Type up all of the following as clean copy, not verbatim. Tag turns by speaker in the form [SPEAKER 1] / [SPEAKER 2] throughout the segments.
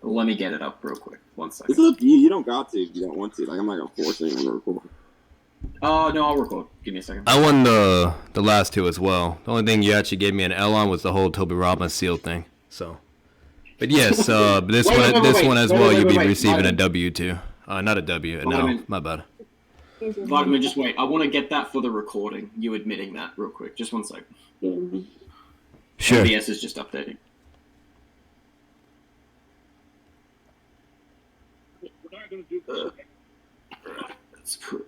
[SPEAKER 1] Let me get it up real quick. 1
[SPEAKER 2] It's
[SPEAKER 1] second.
[SPEAKER 2] up to you. You don't got to if you don't want to. Like, I'm not gonna force anyone to record.
[SPEAKER 1] No, I'll record. Give me a second.
[SPEAKER 3] I won the last two as well. The only thing you actually gave me an L on was the whole Toby Robin seal thing. So, but yes, this one as well, you'll be receiving a W too. Not a W. No, my bad.
[SPEAKER 1] Vitamin, just wait. I want to get that for the recording. You admitting that real quick. Just 1 second.
[SPEAKER 3] Sure.
[SPEAKER 1] OBS is just updating.
[SPEAKER 4] We're not going to do this.
[SPEAKER 1] Let's put...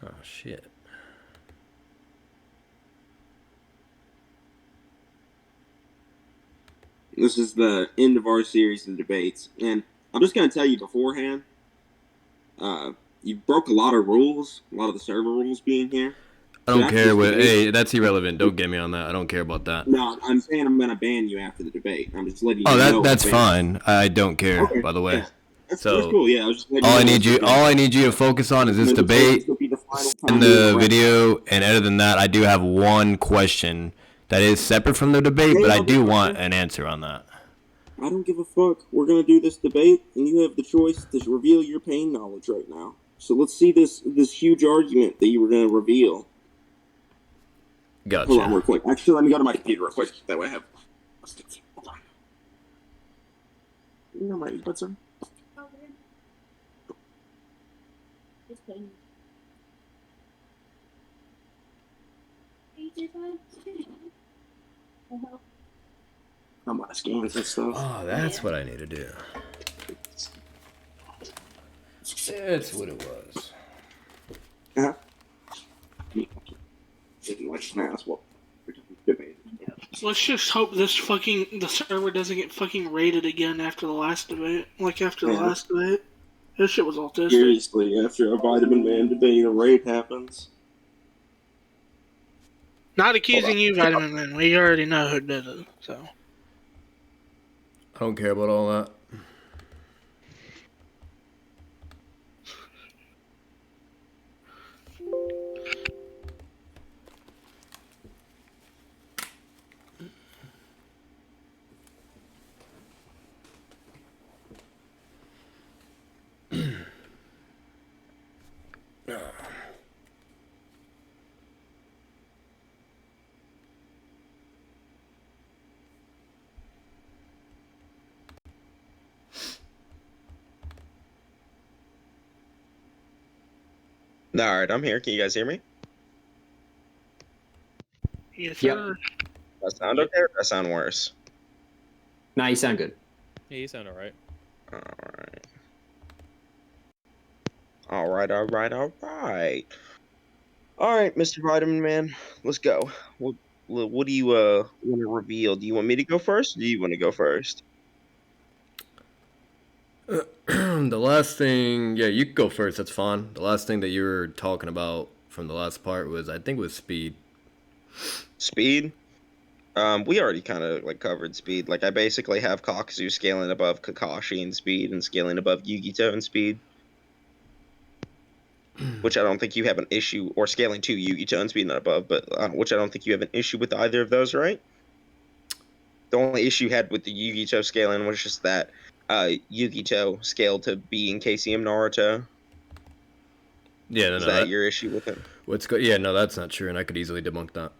[SPEAKER 3] Oh shit.
[SPEAKER 2] This is the end of our series of debates, and I'm just gonna tell you beforehand. You broke a lot of rules, a lot of the server rules being here.
[SPEAKER 3] I don't care what. Hey, that's irrelevant. Don't get me on that. I don't care about that.
[SPEAKER 2] No, I'm saying I'm gonna ban you after the debate. I'm just letting you
[SPEAKER 3] know.
[SPEAKER 2] know.
[SPEAKER 3] Oh, that's fine. I don't care.
[SPEAKER 2] Okay,
[SPEAKER 3] by the way.
[SPEAKER 2] Yeah. That's cool. Yeah, I was just
[SPEAKER 3] all I need you to focus on is this debate and the video. And other than that, I do have one question that is separate from the debate, but I do want an answer on that.
[SPEAKER 2] I don't give a fuck. We're gonna do this debate, and you have the choice to reveal your pain knowledge right now. So let's see this huge argument that you were gonna reveal.
[SPEAKER 3] Gotcha.
[SPEAKER 2] Hold on, real quick. Actually, let me go to my computer real quick. That way I have. Hold on. You know my earbuds are. I'm not scans and stuff.
[SPEAKER 3] Oh, that's what I need to do. That's what it was.
[SPEAKER 4] Let's just hope the server doesn't get fucking raided again after the last debate. Like after the last debate. This shit was autistic.
[SPEAKER 2] Seriously, after a Vitamin Man debate, a raid happens.
[SPEAKER 4] Not accusing you, Vitamin Man. We already know who did it, so.
[SPEAKER 3] I don't care about all that.
[SPEAKER 5] Alright, I'm here. Can you guys hear me?
[SPEAKER 4] Yes, sir.
[SPEAKER 5] Does that sound okay or does that sound worse?
[SPEAKER 1] Nah, you sound good.
[SPEAKER 6] Yeah, you sound alright.
[SPEAKER 5] Alright, Mr. Vitamin Man, let's go. What do you want to reveal? Do you want me to go first or do you want to go first?
[SPEAKER 3] The last thing, yeah, you can go first. That's fine. The last thing that you were talking about from the last part was, I think, was speed.
[SPEAKER 5] Speed? We already kind of like covered speed. Like I basically have Kakuzu scaling above Kakashi in speed and scaling above Yugito in speed, which I don't think you have an issue, or scaling to Yugito in speed, not above, but which I don't think you have an issue with either of those, right? The only issue you had with the Yugito scaling was just that Yugito scaled to be in KCM Naruto.
[SPEAKER 3] Yeah,
[SPEAKER 5] is that your issue with him?
[SPEAKER 3] Yeah, no, that's not true, and I could easily debunk that.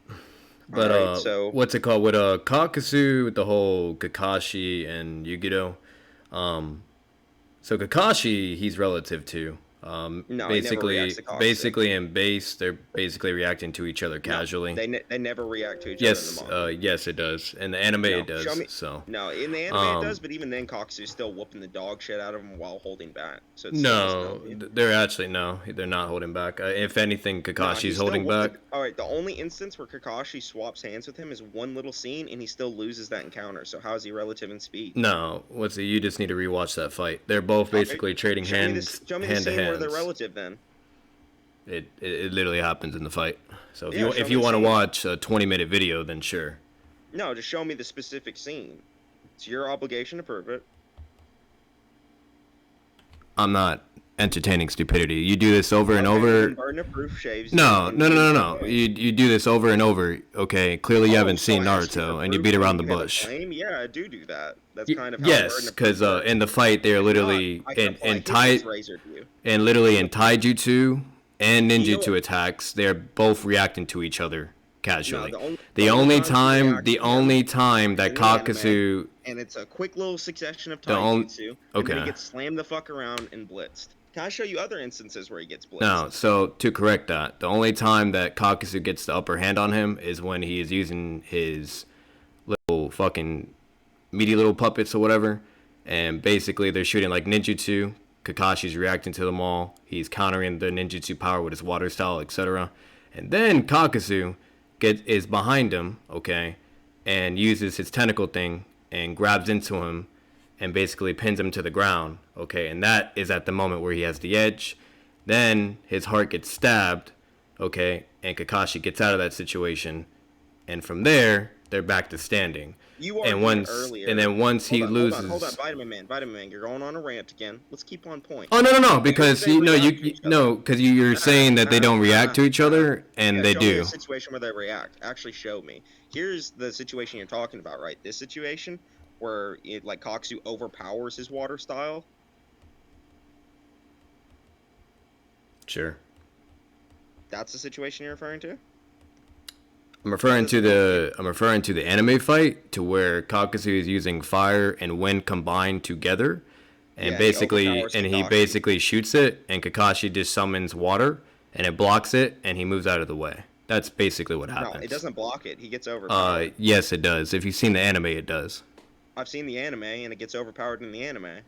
[SPEAKER 3] But
[SPEAKER 5] right, so
[SPEAKER 3] what's it called with Kakuzu, with the whole Kakashi and Yugito? So Kakashi, he's relative to.
[SPEAKER 5] No,
[SPEAKER 3] basically in base, they're basically reacting to each other casually.
[SPEAKER 5] They never react to each other in the manga.
[SPEAKER 3] Yes, it does. In the anime, it does.
[SPEAKER 5] No, in the anime it does, but even then, Kakuzu's still whooping the dog shit out of him while holding back. So it's they're not holding back. If anything, Kakashi's holding back. Alright, the only instance where Kakashi swaps hands with him is one little scene, and he still loses that encounter. So how is he relative in speed?
[SPEAKER 3] No, you just need to rewatch that fight. They're both basically trading hands, hand to hand.
[SPEAKER 5] Where they're relative then.
[SPEAKER 3] It literally happens in the fight. So if you want to watch a 20-minute video, then sure.
[SPEAKER 5] No, just show me the specific scene. It's your obligation to prove it.
[SPEAKER 3] I'm not entertaining stupidity. You do this over and over.
[SPEAKER 5] Burden of proof shaves.
[SPEAKER 3] No. You do this over and over. Okay, clearly you haven't seen Naruto, and you beat around the bush.
[SPEAKER 5] Yeah, I do that. That's kind of how
[SPEAKER 3] yes, because in the fight they're literally in literally in taijutsu and ninjutsu attacks. They're both reacting to each other casually. No, the only time that Kakuzu,
[SPEAKER 5] and it's a quick little succession of taijutsu. And then he gets slammed the fuck around and blitzed. Can I show you other instances where he gets blitzed?
[SPEAKER 3] No, so to correct that, the only time that Kakuzu gets the upper hand on him is when he is using his little fucking meaty little puppets or whatever, and basically they're shooting like ninjutsu. Kakashi's reacting to them all. He's countering the ninjutsu power with his water style, etc. And then Kakuzu is behind him, okay, and uses his tentacle thing and grabs into him and basically pins him to the ground, okay, and that is at the moment where he has the edge. Then his heart gets stabbed, okay, and Kakashi gets out of that situation, and from there they're back to standing. And then once he loses,
[SPEAKER 5] hold on, Vitamin Man, you're going on a rant again. Let's keep on point.
[SPEAKER 3] Oh no, because you're saying that they don't react to each other, and they do.
[SPEAKER 5] Me a situation where they react. Actually, show me. Here's the situation you're talking about, right? This situation where like Kakuzu overpowers his water style.
[SPEAKER 3] Sure.
[SPEAKER 5] That's the situation you're referring to?
[SPEAKER 3] I'm referring to the anime fight to where Kakuzu is using fire and wind combined together, and he basically shoots it, and Kakashi just summons water and it blocks it, and he moves out of the way. That's basically what happens.
[SPEAKER 5] No, it doesn't block it. He gets overpowered.
[SPEAKER 3] Yes, it does. If you've seen the anime, it does.
[SPEAKER 5] I've seen the anime, and it gets overpowered in the anime.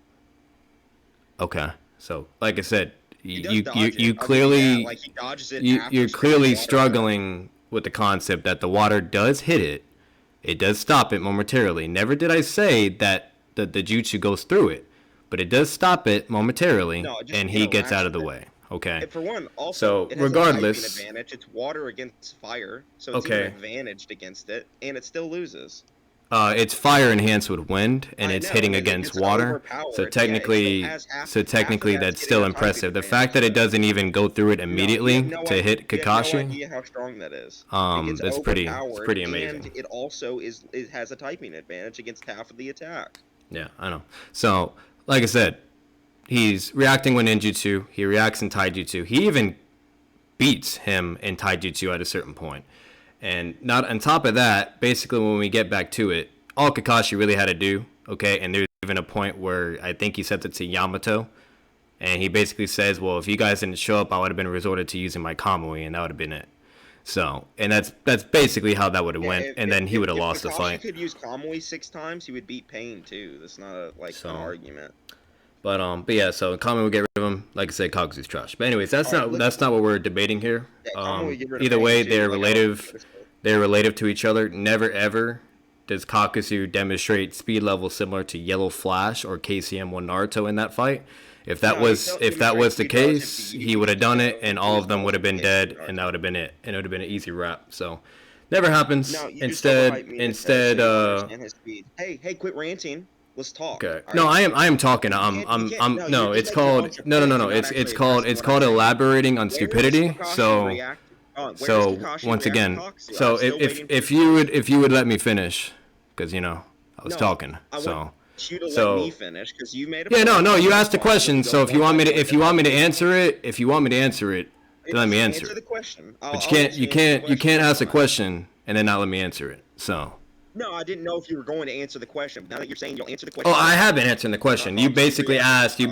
[SPEAKER 3] Okay, so like I said, you clearly
[SPEAKER 5] he dodges it.
[SPEAKER 3] You're clearly struggling with the concept that the water does hit it. It does stop it momentarily. Never did I say that the jutsu goes through it, but it does stop it momentarily, and he gets out of the way. Okay.
[SPEAKER 5] And for one, also, it has
[SPEAKER 3] regardless,
[SPEAKER 5] an advantage. It's water against fire, so it's even advantaged against it, and it still loses.
[SPEAKER 3] It's fire enhanced with wind, and it's hitting against water. So technically, that's still impressive. The fact that it doesn't even go through it immediately to hit Kakashi.
[SPEAKER 5] No idea how strong that is.
[SPEAKER 3] That's pretty amazing.
[SPEAKER 5] And it also has a typing advantage against half of the attack.
[SPEAKER 3] Yeah, I know. So, like I said, he's reacting with ninjutsu. He reacts in taijutsu. He even beats him in taijutsu at a certain point. And not on top of that, basically when we get back to it, all Kakashi really had to do, okay, and there's even a point where I think he said it to Yamato, and he basically says, well, if you guys didn't show up, I would have been resorted to using my Kamui, and that would have been it. So, and that's basically how that would have went, and then he would have lost the fight.
[SPEAKER 5] If Kakashi could use Kamui 6 times, he would beat Pain too. That's not an argument.
[SPEAKER 3] But yeah, so Kamui would get rid of him. Like I said, Kakuzu's trash. But anyways, that's not what we're debating here. Either way, they're relative. They're relative to each other. Never ever does Kakuzu demonstrate speed level similar to Yellow Flash or KCM1 Naruto in that fight. If that was the case, he would have done it, and all of them would have been dead, and that would have been it, and it would have been an easy wrap. So, never happens. Instead.
[SPEAKER 5] Hey, quit ranting. Let's talk.
[SPEAKER 3] Okay. No, I am talking. No. It's called It's called elaborating on stupidity. So once again, so if you would let me finish, because I was talking. So.
[SPEAKER 5] You to let me finish because you made
[SPEAKER 3] a you asked a question, so if you want me to answer it, then let me answer
[SPEAKER 5] the question.
[SPEAKER 3] But you can't ask a question and then not let me answer it. So
[SPEAKER 5] no, I didn't know if you were going to answer the question. Now that you're saying you'll answer the question.
[SPEAKER 3] Oh, I have been answering the question. You basically asked when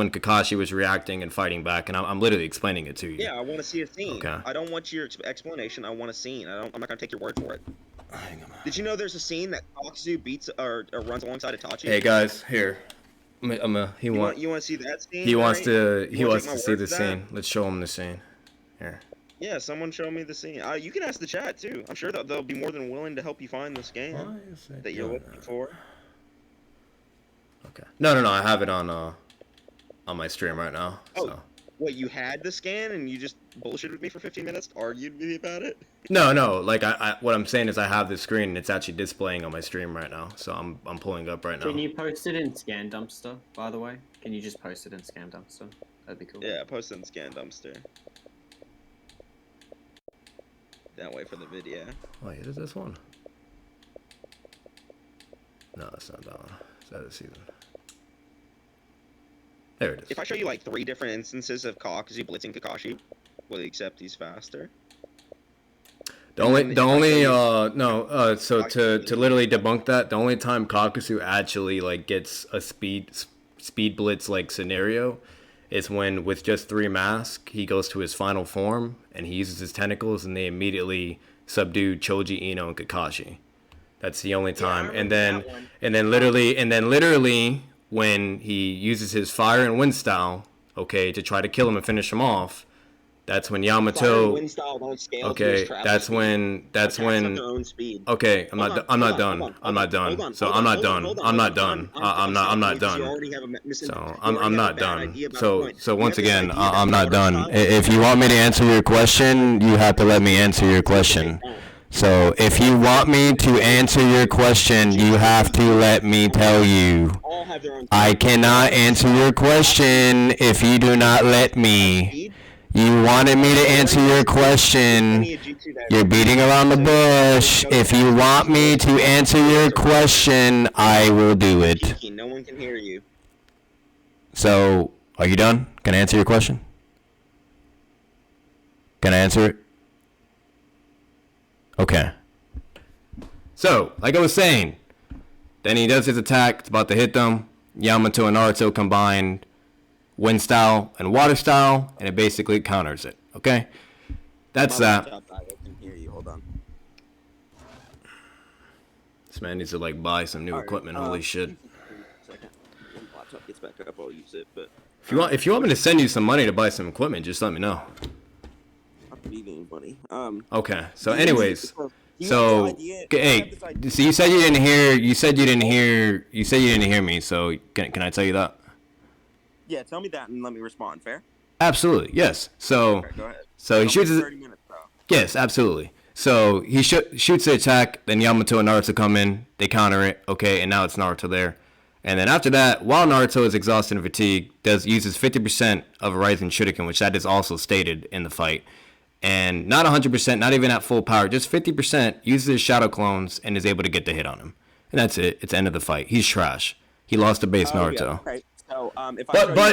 [SPEAKER 3] Kakashi was reacting and fighting back, and I'm literally explaining it to you.
[SPEAKER 5] Yeah, I want to see a scene. Okay. I don't want your explanation. I want a scene. I'm not going to take your word for it. Did you know there's a scene that Kakuzu beats or runs alongside Itachi?
[SPEAKER 3] Hey guys, here. You want
[SPEAKER 5] to see that scene?
[SPEAKER 3] He wants to see the scene. Let's show him the scene. Here.
[SPEAKER 5] Yeah, someone show me the scene. You can ask the chat too. I'm sure that they'll be more than willing to help you find this game that you're looking for.
[SPEAKER 3] Okay. No. I have it on my stream right now.
[SPEAKER 5] Oh,
[SPEAKER 3] so.
[SPEAKER 5] What, you had the scan and you just bullshitted with me for 15 minutes, argued with me about it?
[SPEAKER 3] No, like I what I'm saying is I have the screen and it's actually displaying on my stream right now, so I'm pulling up right now.
[SPEAKER 6] Can you post it in Scan Dumpster, by the way? Can you just post it in Scan Dumpster? That'd be cool.
[SPEAKER 5] Yeah, post it in Scan Dumpster. Don't wait for the video.
[SPEAKER 3] Wait, is this one? No, it's not that one. Is that a season? There it is.
[SPEAKER 5] If I show you like 3 different instances of Kakuzu blitzing Kakashi, will you accept he's faster?
[SPEAKER 3] So to literally debunk that, the only time Kakuzu actually like gets a speed blitz like scenario is when with just 3 masks he goes to his final form and he uses his tentacles and they immediately subdue Choji, Ino, and Kakashi. That's the only time. And then literally when he uses his fire and wind style, okay, to try to kill him and finish him off, that's when Yamato. Okay, that's when. Okay, I'm not done. I'm not done. So I'm not done. I'm not done. I'm not done. So I'm not done. So once again, I'm not done. If you want me to answer your question, you have to let me answer your question. So if you want me to answer your question, you have to let me tell you. I cannot answer your question if you do not let me. You wanted me to answer your question. You're beating around the bush. If you want me to answer your question, I will do it.
[SPEAKER 5] No one can hear you.
[SPEAKER 3] So, are you done? Can I answer your question? Can I answer it? Okay. So, like I was saying, then he does his attack. It's about to hit them. Yamato and Naruto combined wind style and water style, and it basically counters it. Okay? That's that.
[SPEAKER 2] I can hear you. Hold on.
[SPEAKER 3] This man needs to like buy some new equipment. Holy shit.
[SPEAKER 2] Second. When the laptop gets back up, I'll use it, but
[SPEAKER 3] If you want me to send you some money to buy some equipment, just let me know.
[SPEAKER 2] I don't need any money.
[SPEAKER 3] Okay. So anyways, so hey, so you said you didn't hear me, so can I tell you that?
[SPEAKER 2] Yeah, tell me that and let me respond. Fair?
[SPEAKER 3] Absolutely. Yes. So
[SPEAKER 2] Okay, go ahead.
[SPEAKER 3] so he shoots
[SPEAKER 2] 30 minutes, bro.
[SPEAKER 3] Yes, absolutely. So he shoots the attack, then Yamato and Naruto come in, they counter it, okay, and now it's Naruto there. And then after that, while Naruto is exhausted and fatigued, uses 50% of a Rising Shuriken, which that is also stated in the fight. And not 100%, not even at full power, just 50%, uses his shadow clones and is able to get the hit on him. And that's it. It's the end of the fight. He's trash. He lost to base Naruto.
[SPEAKER 2] Yeah, okay. So,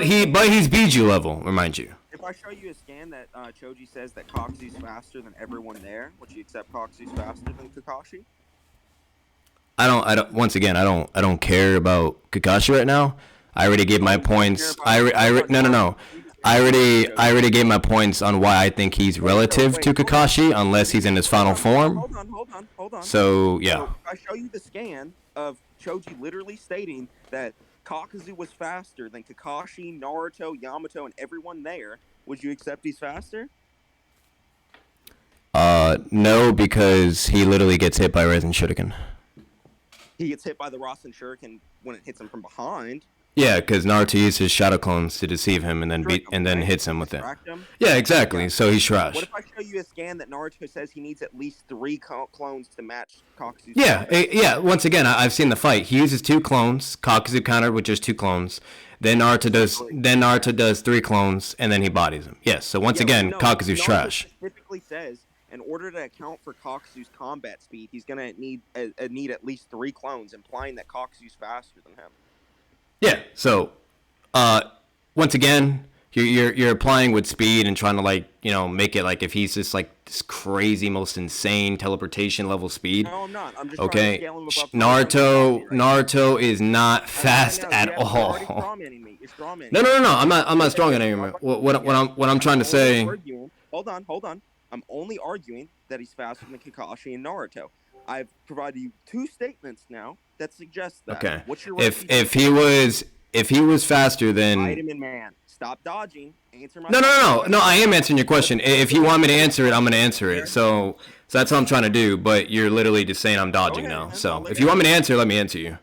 [SPEAKER 3] he's Biju level, remind you.
[SPEAKER 2] If I show you a scan that Choji says that Kakuzu's faster than everyone there, would you accept Kakuzu's faster than Kakashi?
[SPEAKER 3] I don't. Once again, I don't care about Kakashi right now. I already gave my points. No. I already gave my points on why I think he's relative to Kakashi, unless he's in his final form.
[SPEAKER 2] Hold on.
[SPEAKER 3] So yeah.
[SPEAKER 2] So if I show you the scan of Choji literally stating that Kakuzu was faster than Kakashi, Naruto, Yamato, and everyone there, would you accept he's faster?
[SPEAKER 3] No, because he literally gets hit by Rising Shuriken.
[SPEAKER 2] He gets hit by the Rasen Shuriken when it hits him from behind.
[SPEAKER 3] Yeah, because Naruto used his shadow clones to deceive him and then hits him with it. Yeah, exactly. So he's trash.
[SPEAKER 2] What if I show you a scan that Naruto says he needs at least 3 clones to match Kakuzu's?
[SPEAKER 3] Yeah. Once again, I've seen the fight. He uses 2 clones. Kakuzu countered with just 2 clones. Then Naruto does 3 clones, and then he bodies him. Yes. So once again, Kakuzu's trash.
[SPEAKER 2] Specifically says in order to account for Kakuzu's combat speed, he's gonna need at least 3 clones, implying that Kakuzu's faster than him.
[SPEAKER 3] Yeah. So, once again, you're applying with speed and trying to make it like if he's just like this crazy, most insane teleportation level speed.
[SPEAKER 2] No, I'm not. I'm just
[SPEAKER 3] okay.
[SPEAKER 2] Trying to scale him above
[SPEAKER 3] Naruto is not fast at all. No. I'm not strong anymore. What I'm trying to say.
[SPEAKER 2] Hold on. I'm only arguing that he's faster than Kakashi and Naruto. I've provided you 2 statements now that suggest that.
[SPEAKER 3] Okay.
[SPEAKER 2] What's your
[SPEAKER 3] if he was faster than
[SPEAKER 2] Vitamin Man, stop dodging. Answer my
[SPEAKER 3] No. I am answering your question. If you want me to answer it, I'm gonna answer it. So that's what I'm trying to do. But you're literally just saying I'm dodging now. So if you want me to answer, let me answer you.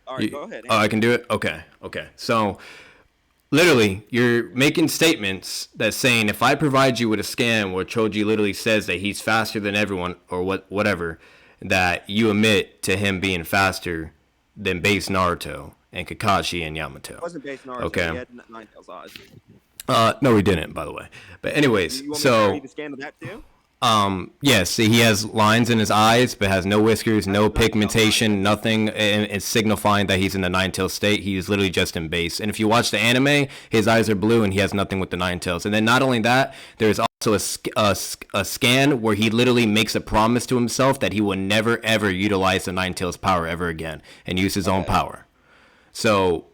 [SPEAKER 2] All right, go ahead.
[SPEAKER 3] Oh, I can do it. Okay. So literally, you're making statements that saying if I provide you with a scan where Choji literally says that he's faster than everyone or whatever, that you admit to him being faster than base Naruto and Kakashi and Yamato.
[SPEAKER 2] It wasn't base Naruto.
[SPEAKER 3] Okay.
[SPEAKER 2] He had Ninetales eyes.
[SPEAKER 3] No, he didn't, by the way. But anyways,
[SPEAKER 2] You want me to
[SPEAKER 3] so
[SPEAKER 2] read the scan of that too?
[SPEAKER 3] yes, he has lines in his eyes, but has no whiskers, no pigmentation, nothing, and it's signifying that he's in the Ninetales state. He's literally just in base. And if you watch the anime, his eyes are blue, and he has nothing with the Ninetales. And then not only that, there's also a scan where he literally makes a promise to himself that he will never ever utilize the Ninetales power ever again, and use his own power. So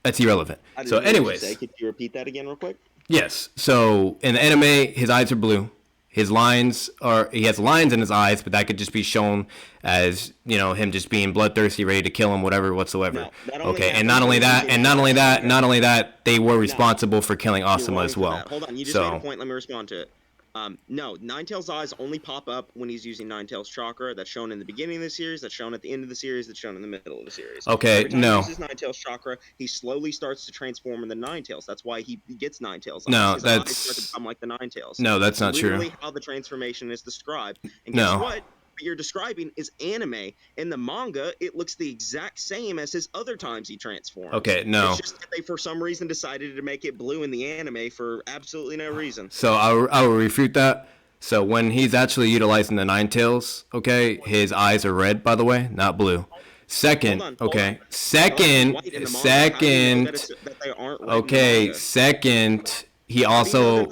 [SPEAKER 3] that's irrelevant. So anyways,
[SPEAKER 5] could you repeat that again real quick?
[SPEAKER 3] yes. So in the anime, his eyes are blue. He has lines in his eyes, but that could just be shown as, him just being bloodthirsty, ready to kill him, whatever whatsoever. Okay, and not only that, they were responsible for killing Asuma as well.
[SPEAKER 5] Hold on, you just made a point. Let me respond to it. No, Ninetales' eyes only pop up when he's using Ninetales chakra. That's shown in the beginning of the series. That's shown at the end of the series. That's shown in the middle of the series.
[SPEAKER 3] Okay,
[SPEAKER 5] Every time
[SPEAKER 3] no.
[SPEAKER 5] he uses Ninetales chakra, he slowly starts to transform into Ninetales. That's why he gets Ninetales eyes.
[SPEAKER 3] No,
[SPEAKER 5] His eyes
[SPEAKER 3] that's
[SPEAKER 5] start to become like the Ninetales.
[SPEAKER 3] no, that's not true.
[SPEAKER 5] Literally how the transformation is described. And
[SPEAKER 3] No.
[SPEAKER 5] guess what? What you're describing is anime. In the manga, it looks the exact same as his other times he transforms.
[SPEAKER 3] Okay, no.
[SPEAKER 5] It's just that they, for some reason, decided to make it blue in the anime for absolutely no reason.
[SPEAKER 3] So I will refute that. So when he's actually utilizing the Ninetales, okay, his eyes are red, by the way, not blue. Second, okay, second, he also,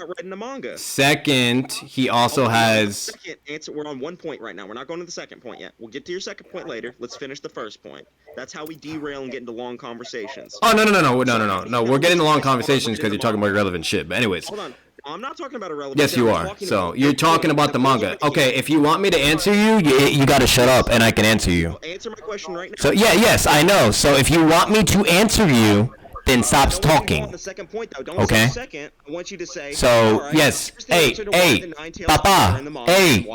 [SPEAKER 3] has.
[SPEAKER 5] Second answer. We're on one point right now. We're not going to the second point yet. We'll get to your second point later. Let's finish the first point. That's how we derail and get into long conversations.
[SPEAKER 3] Oh no! We're getting into long conversations because you're talking about irrelevant shit. But anyways.
[SPEAKER 5] Hold on. I'm not talking about irrelevant.
[SPEAKER 3] Yes, you are. So you're talking about the manga. Okay, if you want me to answer you gotta shut up and I can answer you.
[SPEAKER 5] Answer my question right now.
[SPEAKER 3] So yes, I know. So if you want me to answer you, then stop talking.
[SPEAKER 5] The second point, though. Don't
[SPEAKER 3] okay.
[SPEAKER 5] Say second. I want you to say.
[SPEAKER 3] So
[SPEAKER 5] right,
[SPEAKER 3] yes,
[SPEAKER 5] hey,
[SPEAKER 3] Papa, hey,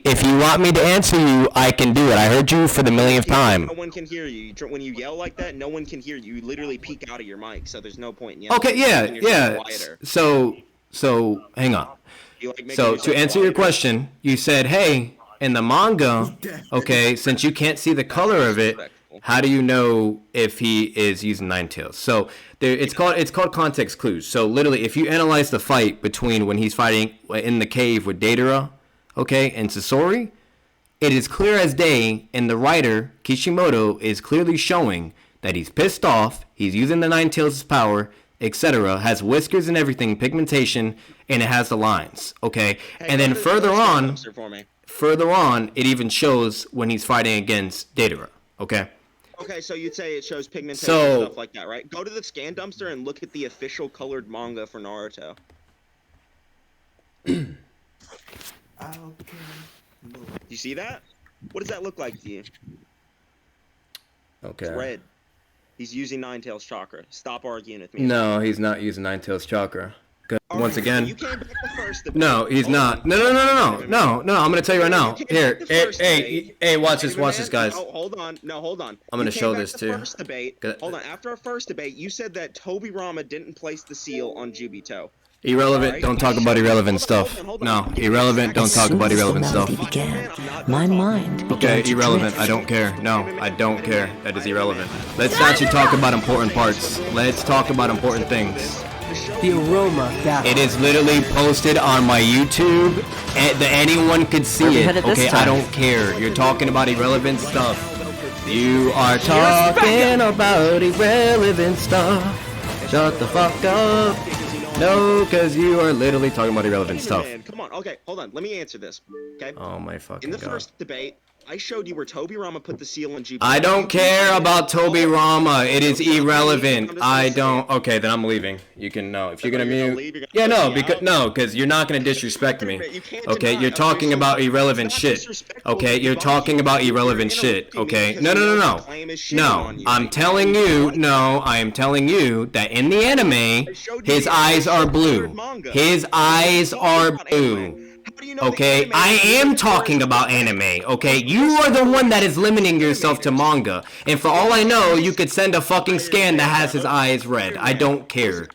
[SPEAKER 3] if you want me to answer you, I can do it. I heard you for the millionth time.
[SPEAKER 5] No one can hear you. When you yell like that, no one can hear you. You literally peek out of your mic, so there's no point in yelling.
[SPEAKER 3] Okay, yeah. So hang on. So to answer your question, you said, hey, in the manga, okay, since you can't see the color of it, how do you know if he is using Ninetales? So it's called context clues. So literally, if you analyze the fight between when he's fighting in the cave with Deidara, okay, and Sasori, it is clear as day, and the writer Kishimoto is clearly showing that he's pissed off. He's using the Ninetales' power, etc. Has whiskers and everything, pigmentation, and it has the lines. Okay, and then further on, it even shows when he's fighting against Deidara. Okay.
[SPEAKER 5] Okay, so you'd say it shows pigmentation and stuff like that, right? Go to the scan dumpster and look at the official colored manga for Naruto. You see that? What does that look like to you?
[SPEAKER 3] Okay.
[SPEAKER 5] It's red. He's using Ninetales chakra. Stop arguing with me.
[SPEAKER 3] No, he's not using Ninetales chakra. Once again,
[SPEAKER 5] you came back the first debate.
[SPEAKER 3] No, he's not. No. I'm gonna tell you right now. Here, hey, watch this, guys.
[SPEAKER 5] Oh, hold on.
[SPEAKER 3] I'm gonna show this too.
[SPEAKER 5] First debate. Hold on. After our first debate, you said that Toby Rama didn't place the seal on Jubito.
[SPEAKER 3] Irrelevant. Don't talk about irrelevant stuff. No, irrelevant. Don't talk about irrelevant stuff.
[SPEAKER 7] My mind.
[SPEAKER 3] Okay, irrelevant. I don't care. No, I don't care. That is irrelevant. Let's actually talk about important parts. Let's talk about important things.
[SPEAKER 7] The aroma.
[SPEAKER 3] It is literally posted on my YouTube, and anyone could see it. Okay, I don't care. You're talking about irrelevant stuff. You are talking about irrelevant stuff. Shut the fuck up. No, because you are literally talking about irrelevant stuff.
[SPEAKER 5] Come on. Okay, hold on. Let me answer this. Okay.
[SPEAKER 3] Oh my fucking
[SPEAKER 5] god. In the first debate, I showed you where Toby Rama put the seal on Jubito.
[SPEAKER 3] I don't care about Toby Rama. It is irrelevant. I don't. Okay, then I'm leaving. You can no. If you're gonna mute. Yeah, no, because you're not gonna disrespect me. Okay, you're talking about irrelevant shit. Okay, you're talking about irrelevant shit. Okay, no. No, I'm telling you. No, I am telling you that in the anime, his eyes are blue. His eyes are blue. Okay, I am talking about anime. Okay, you are the one that is limiting yourself to manga. And for all I know, you could send a fucking scan that has his eyes red. I don't care.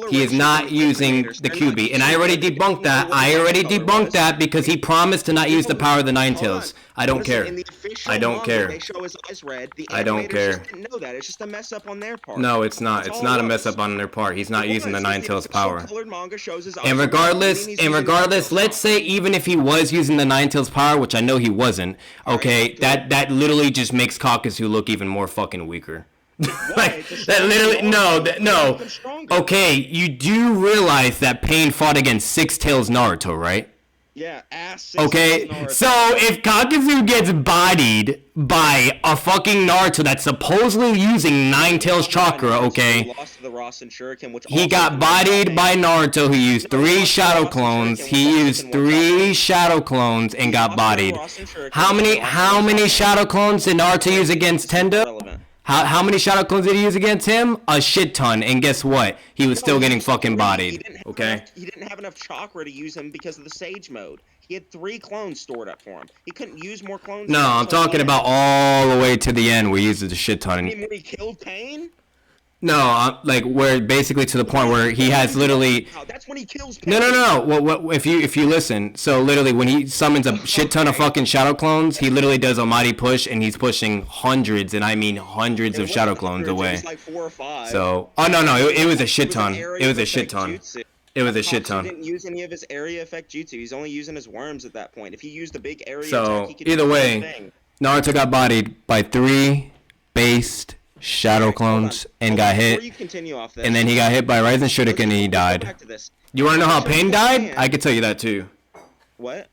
[SPEAKER 3] He is not using the QB, and I already debunked that. I already debunked that because he promised to not use the power of the Ninetales. I don't care. I don't care. I don't care.
[SPEAKER 5] Know that it's just a mess up on their part.
[SPEAKER 3] No, it's not. It's not a mess up on their part. He's not using the Ninetales power. And regardless, let's say even if he was using the Ninetales power, which I know he wasn't, okay, that literally just makes Kakuzu look even more fucking weaker. Like, that literally, no. Okay, you do realize that Pain fought against Six Tails Naruto, right?
[SPEAKER 5] Yeah, ass.
[SPEAKER 3] Okay, so if Kakuzu gets bodied by a fucking Naruto that's supposedly using Ninetales chakra, okay, he got bodied by Naruto who used 3 shadow clones. He used 3 shadow clones and got bodied. How many shadow clones did Naruto use against Tenda? How many shadow clones did he use against him? A shit ton. And guess what? He was still getting fucking bodied. Okay?
[SPEAKER 5] He didn't have enough chakra to use him because of the Sage mode. He had 3 clones stored up for him. He couldn't use more clones.
[SPEAKER 3] No, I'm talking about all the way to the end where he uses a shit ton.
[SPEAKER 5] You mean when he killed Pain?
[SPEAKER 3] No, like where basically to the point where he has literally.
[SPEAKER 5] That's when he kills Pain.
[SPEAKER 3] No. Well, if you listen, so literally when he summons a shit ton of fucking shadow clones, he literally does a mighty push and he's pushing hundreds, and I mean hundreds of shadow clones away.
[SPEAKER 5] It was like 4 or 5.
[SPEAKER 3] So, no, it was a shit ton. It was a shit ton. It was a shit ton.
[SPEAKER 5] He didn't use any of his area effect jutsu. He's only using his worms at that point. If he used a big area attack, he could
[SPEAKER 3] either way, Naruto got bodied by 3 based shadow clones and got hit. And then he got hit by Rising Shuriken and he died. You want to know how Pain died? I could tell you that too.
[SPEAKER 5] What?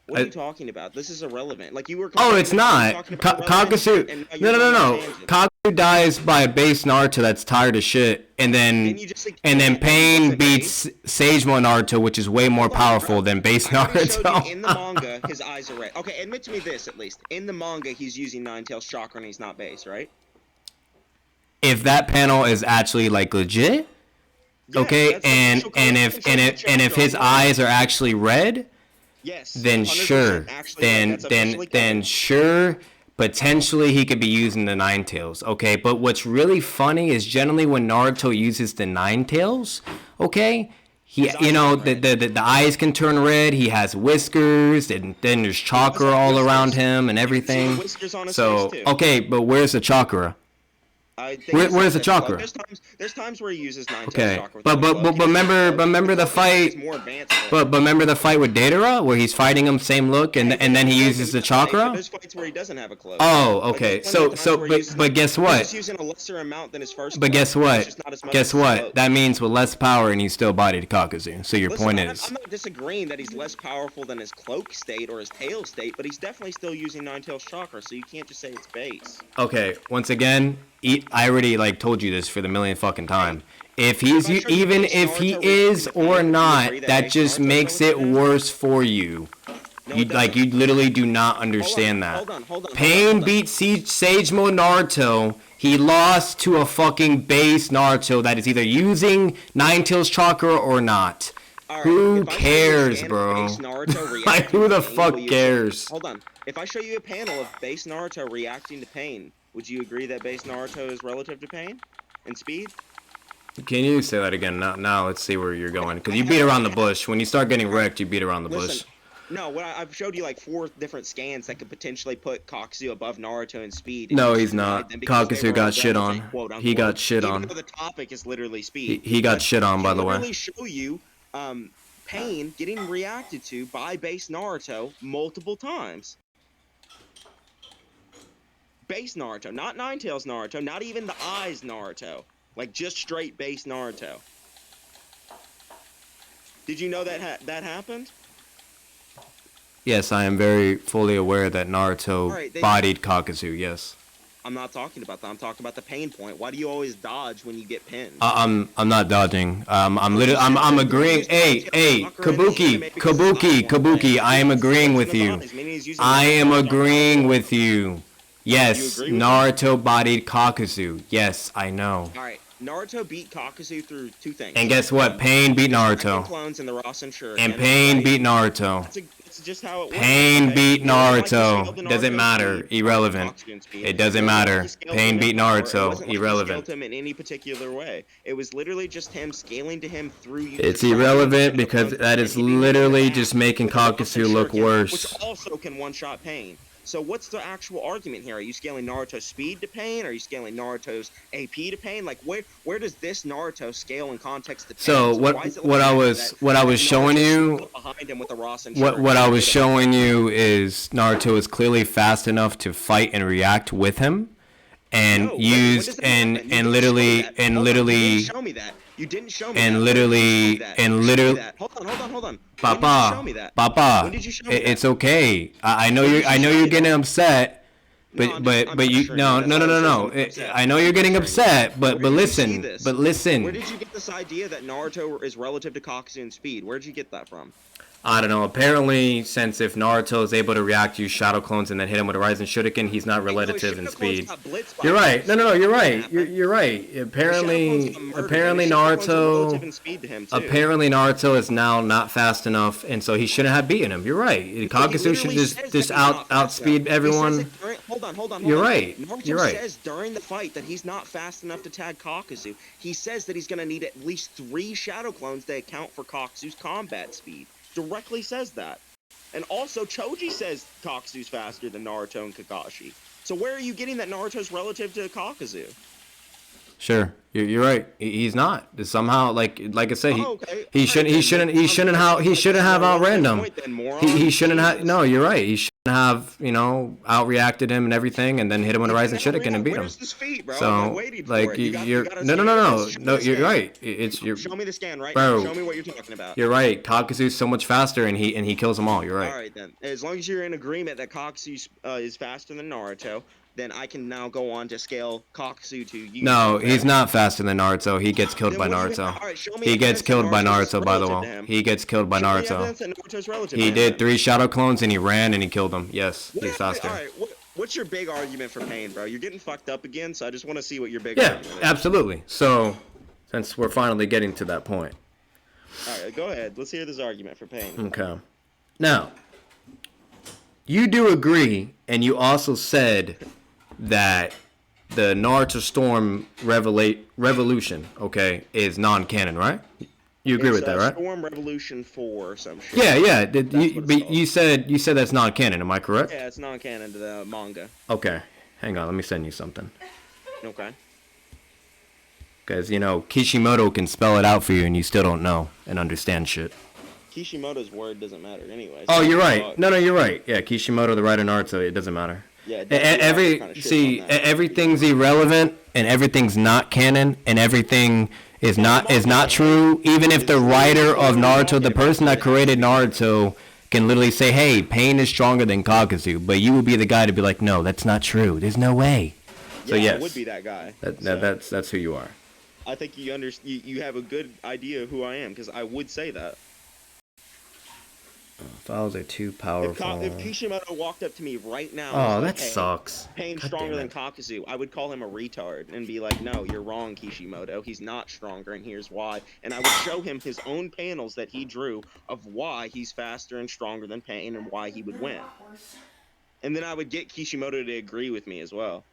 [SPEAKER 5] What are you talking about? This is irrelevant. Like you were.
[SPEAKER 3] Oh, it's not. Kakuzu. No. Kakuzu dies by a base Naruto that's tired of shit, and then Pain beats Sage Mode Naruto, which is way more powerful than base Naruto.
[SPEAKER 5] In the manga, his eyes are red. Okay, admit to me this at least. In the manga, he's using Ninetales chakra and he's not base, right?
[SPEAKER 3] If that panel is actually like legit, okay, and if his eyes are actually red.
[SPEAKER 5] Yes.
[SPEAKER 3] Then sure. Then sure. Potentially he could be using the Ninetales. Okay, but what's really funny is generally when Naruto uses the Ninetales, okay, the eyes can turn red. He has whiskers, and then there's chakra all around him and everything. So okay, but where's the chakra? Where's the chakra?
[SPEAKER 5] There's times where he uses Ninetales chakra.
[SPEAKER 3] But remember the fight. But remember the fight with Datara where he's fighting him same look and then he uses the chakra.
[SPEAKER 5] There's fights where he doesn't have a cloak.
[SPEAKER 3] Oh, okay. But guess what?
[SPEAKER 5] He's using a lesser amount than his first.
[SPEAKER 3] But guess what? Guess what? That means with less power and he's still bodied Kakuzu. So your point is.
[SPEAKER 5] I'm not disagreeing that he's less powerful than his cloak state or his tail state, but he's definitely still using Ninetales chakra. So you can't just say it's base.
[SPEAKER 3] Okay. Once again. I already told you this for the millionth fucking time. If he's even if he is or not, that just makes it worse for you. You literally do not understand that. Pain beat Sage Mode Naruto. He lost to a fucking base Naruto that is either using Ninetales chakra or not. Who cares, bro? Like who the fuck cares?
[SPEAKER 5] Hold on. If I show you a panel of base Naruto reacting to Pain, would you agree that base Naruto is relative to Pain and speed?
[SPEAKER 3] Can you say that again? Now let's see where you're going. Because you beat around the bush. When you start getting wrecked, you beat around the bush.
[SPEAKER 5] No, I've showed you 4 different scans that could potentially put Kakuzu above Naruto in speed.
[SPEAKER 3] No, he's not. Kakuzu got shit on. He got shit on.
[SPEAKER 5] Even though the topic is literally speed.
[SPEAKER 3] He got shit on, by the way.
[SPEAKER 5] I can show you Pain getting reacted to by base Naruto multiple times. Base Naruto, not Ninetales Naruto, not even the eyes Naruto. Just straight base Naruto. Did you know that that happened?
[SPEAKER 3] Yes, I am very fully aware that Naruto bodied Kakuzu, yes.
[SPEAKER 5] I'm not talking about that. I'm talking about the pain point. Why do you always dodge when you get pinned?
[SPEAKER 3] I'm not dodging. I'm agreeing. Hey, Kabuki, I am agreeing with you. I am agreeing with you. Yes,
[SPEAKER 5] agree with
[SPEAKER 3] Naruto bodied Kakuzu. Yes, I know.
[SPEAKER 5] All right, Naruto beat Kakuzu through 2 things.
[SPEAKER 3] And guess what? Pain beat Naruto.
[SPEAKER 5] Clones and the Rasen Shuriken,
[SPEAKER 3] And Pain beat Naruto.
[SPEAKER 5] That's just how it works.
[SPEAKER 3] Pain beat Naruto.
[SPEAKER 5] Like
[SPEAKER 3] doesn't matter. Irrelevant. It doesn't matter. Pain beat Naruto. Irrelevant.
[SPEAKER 5] Him in any particular way. It was literally just him scaling to him through.
[SPEAKER 3] It's irrelevant because that is literally just making Kakuzu look worse.
[SPEAKER 5] Which also can one-shot Pain. So what's the actual argument here? Are you scaling Naruto's speed to Pain? Are you scaling Naruto's AP to Pain? Like where does this Naruto scale in context to Pain?
[SPEAKER 3] So what I was showing you what I was showing you is Naruto is clearly fast enough to fight and react with him, and used and literally
[SPEAKER 5] show me that. You didn't show me
[SPEAKER 3] and
[SPEAKER 5] that.
[SPEAKER 3] literally
[SPEAKER 5] Hold on.
[SPEAKER 3] Papa, it's okay. I know you're getting upset, but you no. I know you're getting upset, but listen.
[SPEAKER 5] Where did you get this idea that Naruto is relative to Kakuzu in speed? Where did you get that from?
[SPEAKER 3] I don't know. Apparently, since if Naruto is able to react to shadow clones and then hit him with a Rising Shuriken, he's not relative in speed. You're right. No, you're right. You're right. Apparently Naruto is now not fast enough, and so he shouldn't have beaten him. You're right. Kakuzu should just outspeed everyone.
[SPEAKER 5] Hold on.
[SPEAKER 3] You're right.
[SPEAKER 5] Naruto says during the fight that he's not fast enough to tag Kakuzu. He says that he's going to need at least 3 shadow clones to account for Kakuzu's combat speed. Directly says that. And also Choji says Kakuzu's faster than Naruto and Kakashi. So where are you getting that Naruto's relative to Kakuzu?
[SPEAKER 3] Sure, you're right. He's not. Somehow, like I said, he shouldn't have outrun him. He shouldn't have. No, you're right. He shouldn't have outreacted him and everything, and then hit him with a Rising Shuriken and beat him. So like you're no, you're right.
[SPEAKER 5] Show me the scan right
[SPEAKER 3] bro,
[SPEAKER 5] now. Show me what you're talking about.
[SPEAKER 3] You're right. Kakuzu's so much faster, and he kills them all. You're right.
[SPEAKER 5] All right then. As long as you're in agreement that Kakuzu is faster than Naruto, then I can now go on to scale Kakuzu to you.
[SPEAKER 3] No, he's not faster than Naruto. He gets killed by Naruto. He gets killed by Naruto, by the way. He gets killed by Naruto. He did 3 shadow clones and he ran and he killed them. Yes, he's faster.
[SPEAKER 5] All right, what's your big argument for Pain, bro? You're getting fucked up again, so I just want to see what your big argument is.
[SPEAKER 3] Yeah, absolutely. So, since we're finally getting to that point.
[SPEAKER 5] All right, go ahead. Let's hear this argument for Pain.
[SPEAKER 3] Okay. Now, you do agree, and you also said that the Naruto Storm Revolution, okay, is non-canon, right? You agree with that, right?
[SPEAKER 5] Storm Revolution 4 or some shit.
[SPEAKER 3] Yeah. But you said that's non-canon. Am I correct?
[SPEAKER 5] Yeah, it's non-canon to the manga.
[SPEAKER 3] Okay. Hang on. Let me send you something.
[SPEAKER 5] Okay.
[SPEAKER 3] Because, Kishimoto can spell it out for you and you still don't know and understand shit.
[SPEAKER 5] Kishimoto's word doesn't matter anyway.
[SPEAKER 3] Oh, you're right. No, you're right. Yeah, Kishimoto, the writer Naruto, it doesn't matter.
[SPEAKER 5] Yeah,
[SPEAKER 3] everything's irrelevant and everything's not canon and everything is not true. Even if the writer of Naruto, the person that created Naruto, can literally say, "Hey, Pain is stronger than Kakuzu," but you would be the guy to be like, "No, that's not true. There's no way." So
[SPEAKER 5] yeah,
[SPEAKER 3] yes,
[SPEAKER 5] I would be that guy.
[SPEAKER 3] That's who you are.
[SPEAKER 5] I think you have a good idea of who I am because I would say that.
[SPEAKER 3] Files are too powerful.
[SPEAKER 5] If Kishimoto walked up to me right now,
[SPEAKER 3] that sucks.
[SPEAKER 5] Pain's stronger than Kakuzu, I would call him a retard and be like, "No, you're wrong, Kishimoto. He's not stronger, and here's why." And I would show him his own panels that he drew of why he's faster and stronger than Pain and why he would win. And then I would get Kishimoto to agree with me as well.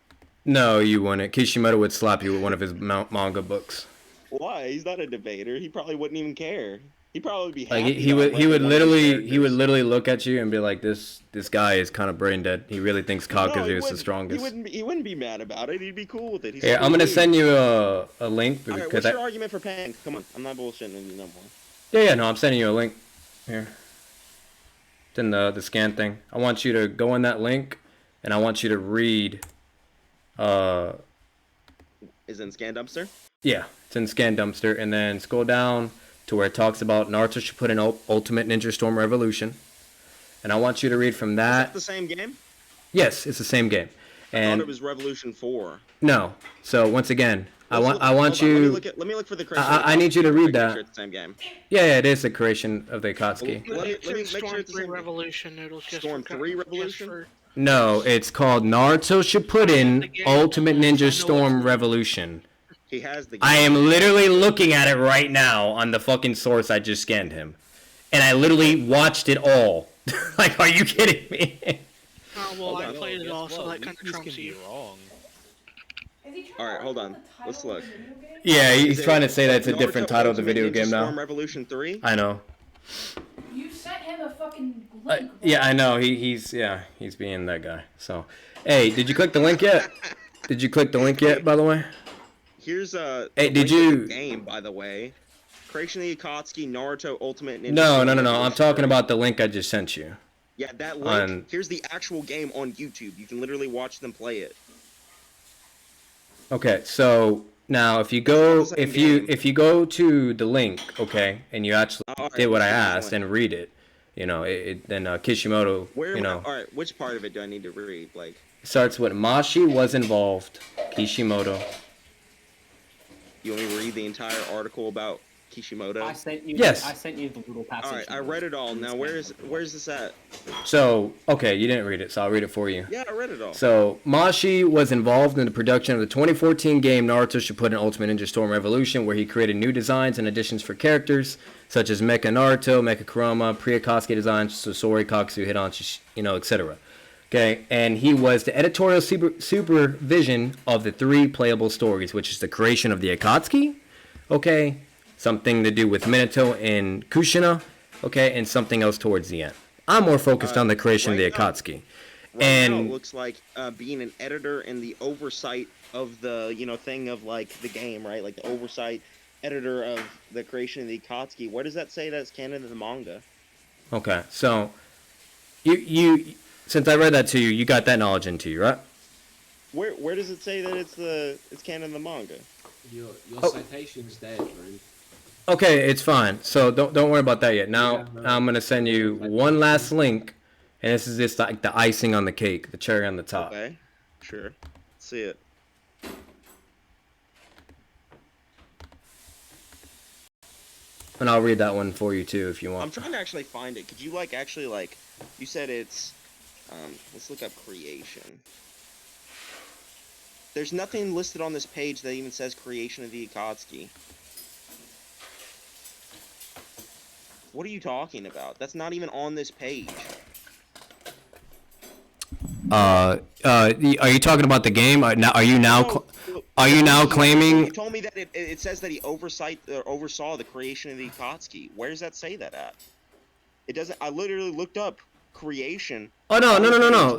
[SPEAKER 3] No, you wouldn't. Kishimoto would slap you with one of his manga books.
[SPEAKER 5] Why? He's not a debater. He probably wouldn't even care. He'd probably be happy.
[SPEAKER 3] Like he would literally look at you and be like, this guy is kind of brain dead. He really thinks Kakuzu is the strongest.
[SPEAKER 5] He wouldn't be mad about it. He'd be cool with it.
[SPEAKER 3] I'm gonna send you a link
[SPEAKER 5] because. Alright, what's your argument for Pain? Come on, I'm not bullshitting you no more.
[SPEAKER 3] Yeah, no, I'm sending you a link. Here. It's in the scan thing. I want you to go in that link, and I want you to read.
[SPEAKER 5] Is it in Scan Dumpster?
[SPEAKER 3] Yeah, it's in Scan Dumpster, and then scroll down to where it talks about Naruto should put in Ultimate Ninja Storm Revolution. And I want you to read from that.
[SPEAKER 5] Is that the same game?
[SPEAKER 3] Yes, it's the same game.
[SPEAKER 5] I thought it was Revolution 4.
[SPEAKER 3] No. So once again, I want you.
[SPEAKER 5] Let me look for the creation.
[SPEAKER 3] I need you to read that.
[SPEAKER 5] Sure it's the same game.
[SPEAKER 3] Yeah, it is the creation of the Akatsuki.
[SPEAKER 5] Let me make sure
[SPEAKER 4] Storm
[SPEAKER 5] it's the
[SPEAKER 4] 3
[SPEAKER 5] same
[SPEAKER 4] Revolution, Noodles.
[SPEAKER 5] Storm 3 Revolution?
[SPEAKER 3] No, it's called Naruto Shippuden Ultimate Ninja Storm Revolution.
[SPEAKER 5] He has the game.
[SPEAKER 3] I am literally looking at it right now on the fucking source I just scanned him. And I literally watched it all. Like, are you kidding me?
[SPEAKER 4] Oh, well, I played it all, so that kind of trumps you.
[SPEAKER 5] Wrong. Alright, hold on. Let's look.
[SPEAKER 3] Yeah, he's trying to say that's a different title of the video game now.
[SPEAKER 5] Storm Revolution 3?
[SPEAKER 3] I know.
[SPEAKER 8] You sent him a fucking link.
[SPEAKER 3] Yeah, I know. He's being that guy. So, hey, did you click the link yet? Did you click the link yet, by the way?
[SPEAKER 5] Here's
[SPEAKER 3] Hey, did you
[SPEAKER 5] game, by the way? Creation of the Akatsuki Naruto Ultimate Ninja.
[SPEAKER 3] No. I'm talking about the link I just sent you.
[SPEAKER 5] Yeah, that link. Here's the actual game on YouTube. You can literally watch them play it.
[SPEAKER 3] Okay, so now if you go to the link, okay, and you actually did what I asked and read it, then Kishimoto,
[SPEAKER 5] All right, which part of it do I need to read? Like,
[SPEAKER 3] starts with Mashi was involved, Kishimoto.
[SPEAKER 5] You want me to read the entire article about Kishimoto?
[SPEAKER 6] I sent you.
[SPEAKER 3] Yes.
[SPEAKER 6] I sent you the little passage.
[SPEAKER 5] All right, I read it all. Now, where's this at?
[SPEAKER 3] So, okay, you didn't read it, so I'll read it for you.
[SPEAKER 5] Yeah, I read it all.
[SPEAKER 3] So, Mashi was involved in the production of the 2014 game Naruto Shippuden Ultimate Ninja Storm Revolution, where he created new designs and additions for characters, such as Mecha Naruto, Mecha Kurama, Pre-Akatsuki designs, Sasori, Kakuzu, Hidan, etc. Okay, and he was the editorial supervision of the 3 playable stories, which is the creation of the Akatsuki, okay, something to do with Minato and Kushina, okay, and something else towards the end. I'm more focused on the creation of the Akatsuki.
[SPEAKER 5] Right now, it looks like being an editor and the oversight of the, thing of, like, the game, right? Like, the oversight editor of the creation of the Akatsuki. Where does that say that's canon in the manga?
[SPEAKER 3] Okay, so, you since I read that to you, you got that knowledge into you, right?
[SPEAKER 5] Where does it say that it's canon in the manga?
[SPEAKER 9] Your citation's there, Drew.
[SPEAKER 3] Okay, it's fine. So don't worry about that yet. Now I'm gonna send you one last link, and this is just like the icing on the cake, the cherry on the top.
[SPEAKER 5] Okay, sure. Let's see it.
[SPEAKER 3] And I'll read that one for you too if you want.
[SPEAKER 5] I'm trying to actually find it. Could you you said it's let's look up creation. There's nothing listed on this page that even says creation of the Akatsuki. What are you talking about? That's not even on this page.
[SPEAKER 3] Are you talking about the game? Are you now claiming?
[SPEAKER 5] You told me that it says that he oversaw the creation of the Akatsuki. Where does that say that at? It doesn't. I literally looked up creation.
[SPEAKER 3] Oh no!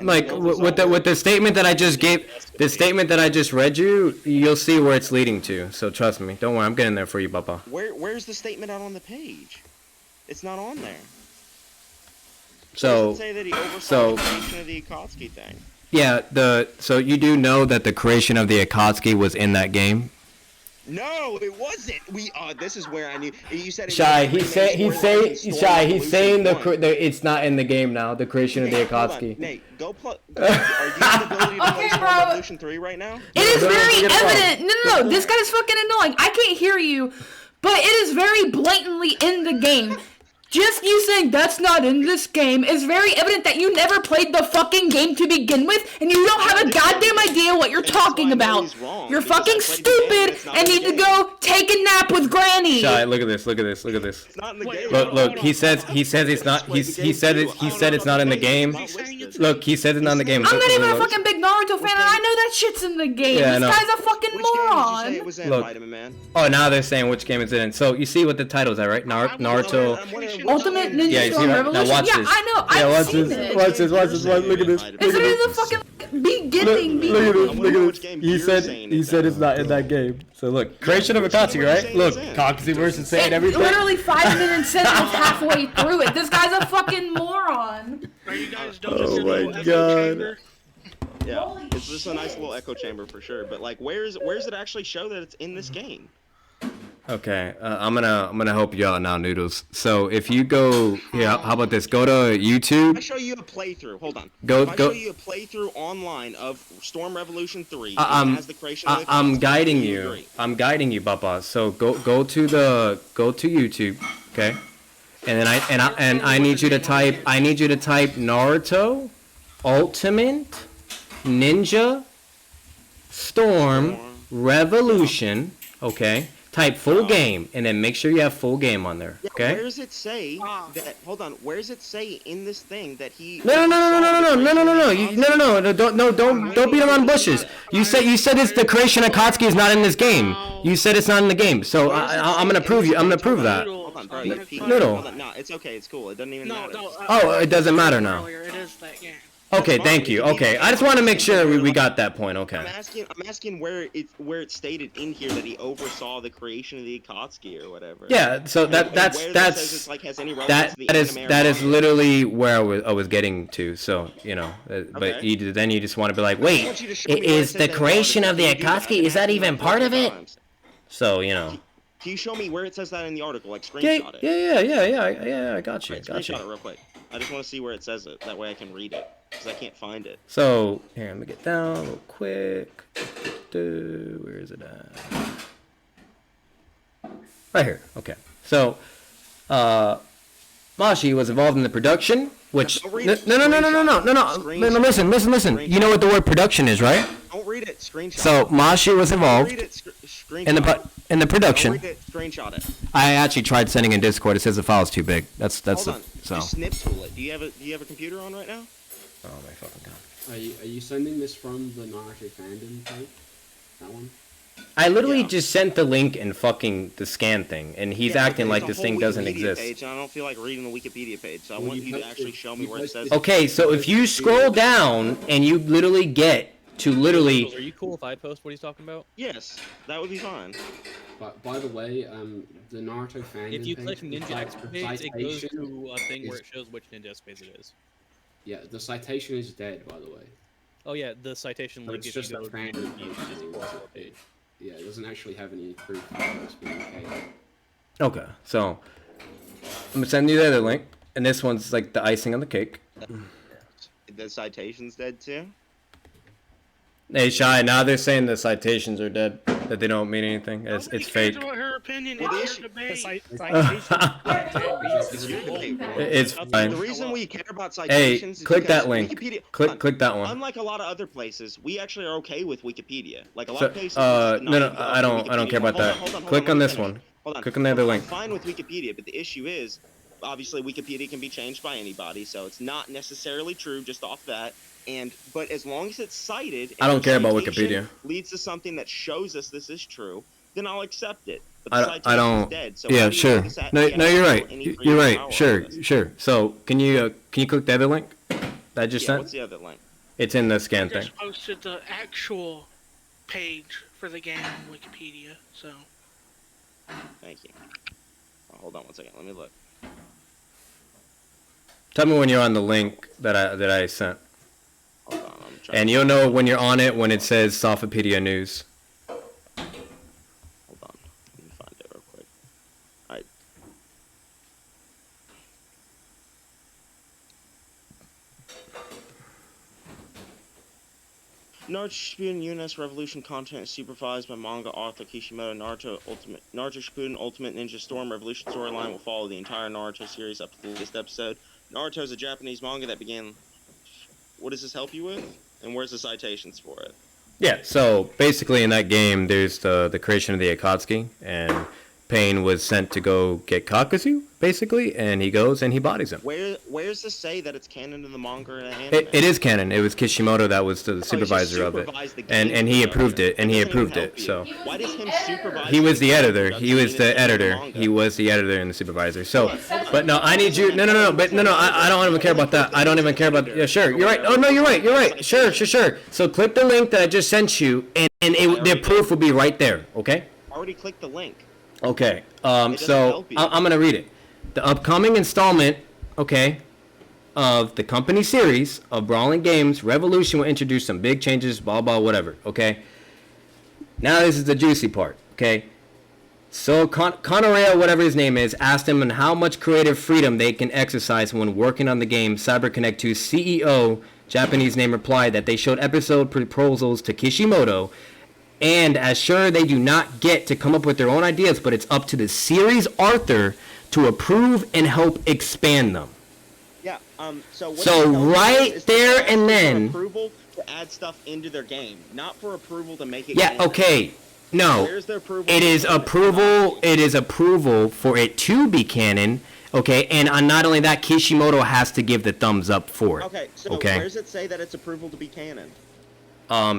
[SPEAKER 3] Like with the statement that I just gave, the statement that I just read you, you'll see where it's leading to. So trust me. Don't worry. I'm getting there for you, Papa.
[SPEAKER 5] Where's the statement out on the page? It's not on there.
[SPEAKER 3] So,
[SPEAKER 5] does it say that he oversaw the creation of the Akatsuki thing?
[SPEAKER 3] Yeah, so you do know that the creation of the Akatsuki was in that game?
[SPEAKER 5] No, it wasn't. This is where I knew. You said it.
[SPEAKER 3] He's saying it's not in the game now. The creation of the Akatsuki.
[SPEAKER 5] Nate, go plug. Are you the ability to play Storm Revolution 3 right now?
[SPEAKER 8] It is very evident. No, this guy's fucking annoying. I can't hear you, but it is very blatantly in the game. Just you saying that's not in this game is very evident that you never played the fucking game to begin with, and you don't have a goddamn idea what you're talking about. You're fucking stupid and need to go take a nap with Granny.
[SPEAKER 3] Shy, look at this.
[SPEAKER 5] It's not in the game.
[SPEAKER 3] Look, he says it's not. He said it's not in the game. Look, he says it's not in the game.
[SPEAKER 8] I'm not even a fucking big Naruto fan, and I know that shit's in the game.
[SPEAKER 3] Yeah,
[SPEAKER 8] this guy's a fucking moron.
[SPEAKER 5] Which game did you say it was in, Vitamin Man?
[SPEAKER 3] Oh, now they're saying which game it's in. So you see what the titles are, right? Naruto.
[SPEAKER 8] Ultimate Ninja Storm Revolution?
[SPEAKER 3] Now watch this.
[SPEAKER 8] I know. I've seen it.
[SPEAKER 3] Watch this. Look at this.
[SPEAKER 8] It's in the fucking beginning.
[SPEAKER 3] Look at this. He said it's not in that game. So look, creation of Akatsuki, right? Look, Kakuzu versus saying everything.
[SPEAKER 8] Literally 5 minutes in, it's halfway through it. This guy's a fucking moron.
[SPEAKER 4] Are you guys
[SPEAKER 3] Oh my god.
[SPEAKER 5] Yeah, it's just a nice little echo chamber for sure. But like, where's it actually show that it's in this game?
[SPEAKER 3] Okay, I'm gonna help you out now, Noodles. So if you go, how about this? Go to YouTube.
[SPEAKER 5] I show you a playthrough. Hold on.
[SPEAKER 3] Go.
[SPEAKER 5] Show you a playthrough online of Storm Revolution 3.
[SPEAKER 3] I'm guiding you. I'm guiding you, Papa. So go to YouTube, okay? And then I need you to type Naruto Ultimate Ninja Storm Revolution. Okay. Type full game and then make sure you have full game on there. Okay.
[SPEAKER 5] Where does it say that? Hold on. Where does it say in this thing that he?
[SPEAKER 3] No. Don't beat around bushes. You said it's the creation of Kotsky is not in this game. You said it's not in the game. So I'm gonna prove you. I'm gonna prove that.
[SPEAKER 5] Hold on, bro.
[SPEAKER 3] Noodle.
[SPEAKER 5] No, it's okay. It's cool. It doesn't even matter.
[SPEAKER 3] Oh, it doesn't matter now.
[SPEAKER 4] It is that game.
[SPEAKER 3] Okay, thank you. Okay, I just want to make sure we got that point. Okay.
[SPEAKER 5] I'm asking where it's stated in here that he oversaw the creation of the Akatsuki or whatever.
[SPEAKER 3] Yeah, so that is literally where I was getting to. So but then you just want to be like, wait, is the creation of the Akatsuki? Is that even part of it? So
[SPEAKER 5] Can you show me where it says that in the article? Like screenshot it.
[SPEAKER 3] Yeah. I got you.
[SPEAKER 5] Screenshot it real quick. I just want to see where it says it. That way I can read it. Because I can't find it.
[SPEAKER 3] So, here, let me get down real quick. Where is it at? Right here. Okay. So, Mashi was involved in the production, which... No. Listen. You know what the word production is, right?
[SPEAKER 5] Don't read it. Screenshot.
[SPEAKER 3] So, Mashi was involved in the production.
[SPEAKER 5] Don't read it. Screenshot it.
[SPEAKER 3] I actually tried sending in Discord. It says the file's too big. Hold
[SPEAKER 5] on.
[SPEAKER 3] So.
[SPEAKER 5] Snip tool it. Do you have a computer on right now?
[SPEAKER 3] Oh my fucking god.
[SPEAKER 9] Are you sending this from the Naruto fandom type? That one?
[SPEAKER 3] I literally just sent the link and fucking the scan thing, and he's acting like this thing doesn't exist.
[SPEAKER 5] Page, and I don't feel like reading the Wikipedia page, so I want you to actually show me where it says.
[SPEAKER 3] Okay, so if you scroll down and you literally get to literally.
[SPEAKER 10] Are you cool if I post what he's talking about?
[SPEAKER 5] Yes, that would be fine.
[SPEAKER 9] But by the way, the Naruto fandom.
[SPEAKER 10] If you click Ninja Expert page, it goes to a thing where it shows which Ninja space it is.
[SPEAKER 9] Yeah, the citation is dead, by the way.
[SPEAKER 10] Oh yeah, the citation link
[SPEAKER 9] is just a fandom page. Yeah, it doesn't actually have any proof of this being okay.
[SPEAKER 3] Okay, so I'm gonna send you the other link, and this one's like the icing on the cake.
[SPEAKER 5] The citation's dead too?
[SPEAKER 3] Hey, Shy, now they're saying the citations are dead, that they don't mean anything. It's fake.
[SPEAKER 4] What her opinion is your debate.
[SPEAKER 3] It's fine.
[SPEAKER 5] The reason we care about citations
[SPEAKER 3] is click
[SPEAKER 5] because
[SPEAKER 3] that link.
[SPEAKER 5] Wikipedia,
[SPEAKER 3] click that one.
[SPEAKER 5] Unlike a lot of other places, we actually are okay with Wikipedia. Like a lot of places.
[SPEAKER 3] No, I don't care about that. Click on this one. Click on the other link.
[SPEAKER 5] I'm fine with Wikipedia, but the issue is, obviously, Wikipedia can be changed by anybody, so it's not necessarily true just off that. But as long as it's cited,
[SPEAKER 3] I don't care about Wikipedia.
[SPEAKER 5] Leads to something that shows us this is true, then I'll accept it. But the
[SPEAKER 3] I don't.
[SPEAKER 5] Is dead, so
[SPEAKER 3] yeah, sure. No, you're right. You're right. Sure. So can you click the other link that I just sent?
[SPEAKER 5] What's the other link?
[SPEAKER 3] It's in the scan thing.
[SPEAKER 4] I just posted the actual page for the game on Wikipedia. So.
[SPEAKER 5] Thank you. Oh, hold on one second. Let me look.
[SPEAKER 3] Tell me when you're on the link that I sent.
[SPEAKER 5] Hold on,
[SPEAKER 3] and you'll know when you're on it when it says Sophopedia News.
[SPEAKER 5] Hold on. Let me find it real quick. Alright. Naruto Shippuden UNS Revolution content is supervised by manga author Kishimoto. Naruto Shippuden Ultimate Ninja Storm Revolution storyline will follow the entire Naruto series up to the latest episode. Naruto is a Japanese manga that began... What does this help you with? And where's the citations for it?
[SPEAKER 3] Yeah, so basically in that game, there's the creation of the Akatsuki, and Pain was sent to go get Kakuzu, basically, and he goes and he bodies him.
[SPEAKER 5] Where's this say that it's canon in the manga and anime?
[SPEAKER 3] It is canon. It was Kishimoto that was the supervisor of it, and he approved it, So
[SPEAKER 5] why does him supervise?
[SPEAKER 3] He was the editor. He was the editor. He was the editor and the supervisor. So, but no, I need you. No. I don't even care about that. I don't even care about. Yeah, sure. You're right. Oh no, you're right. Sure. So click the link that I just sent you, and the proof will be right there. Okay.
[SPEAKER 5] Already clicked the link.
[SPEAKER 3] Okay, so I'm going to read it. The upcoming installment, of the company series of brawling games, Revolution will introduce some big changes, blah, blah, whatever, okay? Now this is the juicy part, okay? So Conorea, whatever his name is, asked him on how much creative freedom they can exercise when working on the game. CyberConnect 2's CEO, Japanese name, replied that they showed episode proposals to Kishimoto, and as sure they do not get to come up with their own ideas, but it's up to the series author to approve and help expand them.
[SPEAKER 5] Yeah. So
[SPEAKER 11] right there and then.
[SPEAKER 5] Approval to add stuff into their game, not for approval to make it.
[SPEAKER 11] Yeah.
[SPEAKER 5] canon.
[SPEAKER 11] Okay. No.
[SPEAKER 5] Where's their approval?
[SPEAKER 11] It is approval. It is approval for it to be canon. Okay, and not only that, Kishimoto has to give the thumbs up for it.
[SPEAKER 5] Okay. So where does it say that it's approval to be canon?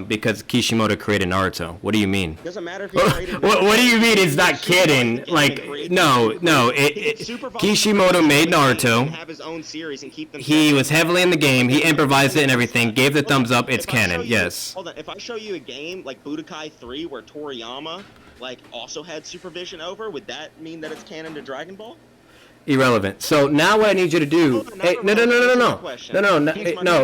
[SPEAKER 3] Because Kishimoto created Naruto. What do you mean?
[SPEAKER 5] Doesn't matter if he created.
[SPEAKER 3] What do you mean? It's not canon. Like, no. Kishimoto made Naruto.
[SPEAKER 5] Have his own series and keep them.
[SPEAKER 3] He was heavily in the game. He improvised it and everything. Gave the thumbs up. It's canon. Yes.
[SPEAKER 5] Hold on. If I show you a game like Budokai 3 where Toriyama also had supervision over, would that mean that it's canon to Dragon Ball?
[SPEAKER 3] Irrelevant. So now what I need you to do? Hey, no,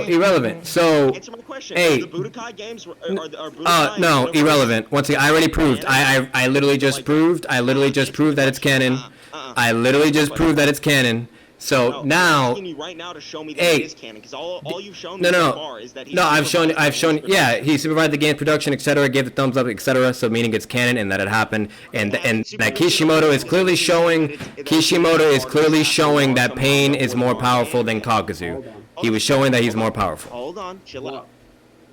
[SPEAKER 3] irrelevant. So,
[SPEAKER 5] answer my question.
[SPEAKER 3] Hey,
[SPEAKER 5] the Budokai games are Budokai
[SPEAKER 3] no, irrelevant. Once again, I already proved. I literally just proved. I literally just proved that it's canon. I literally just proved that it's canon. So now,
[SPEAKER 5] I'm asking you right now to show me that it is canon, because all you've shown me so far is that
[SPEAKER 3] I've shown. Yeah, he supervised the game production, etc. Gave the thumbs up, etc. So meaning it's canon and that it happened, and that Kishimoto is clearly showing. Kishimoto is clearly showing that Pain is more powerful than Kakuzu. He was showing that he's more powerful.
[SPEAKER 5] Hold on, chill out.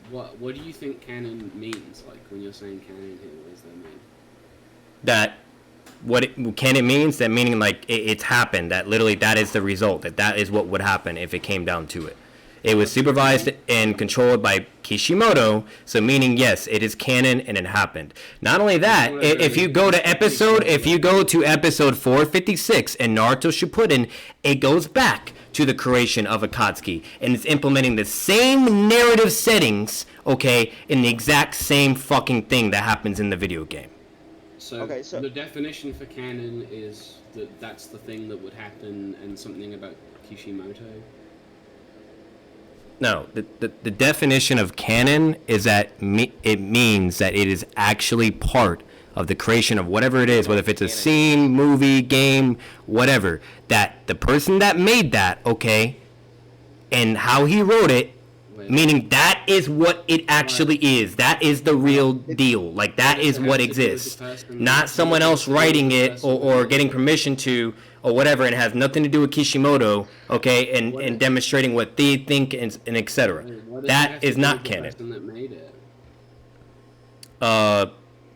[SPEAKER 9] What do you think canon means? Like when you're saying canon here, what does that mean?
[SPEAKER 3] That. Canon means that meaning like it's happened, that literally that is the result, that is what would happen if it came down to it. It was supervised and controlled by Kishimoto, so meaning yes, it is canon and it happened. Not only that, if you go to episode 456 in Naruto Shippuden, it goes back to the creation of Akatsuki, and it's implementing the same narrative settings, okay, in the exact same fucking thing that happens in the video game.
[SPEAKER 9] So the definition for canon is that that's the thing that would happen, and something about Kishimoto?
[SPEAKER 3] No, the definition of canon is that it means that it is actually part of the creation of whatever it is, whether if it's a scene, movie, game, whatever, that the person that made that, okay, and how he wrote it, meaning that is what it actually is. That is the real deal. Like, that is what exists. Not someone else writing it or getting permission to or whatever, and has nothing to do with Kishimoto, okay, and demonstrating what they think and etc. That is not canon.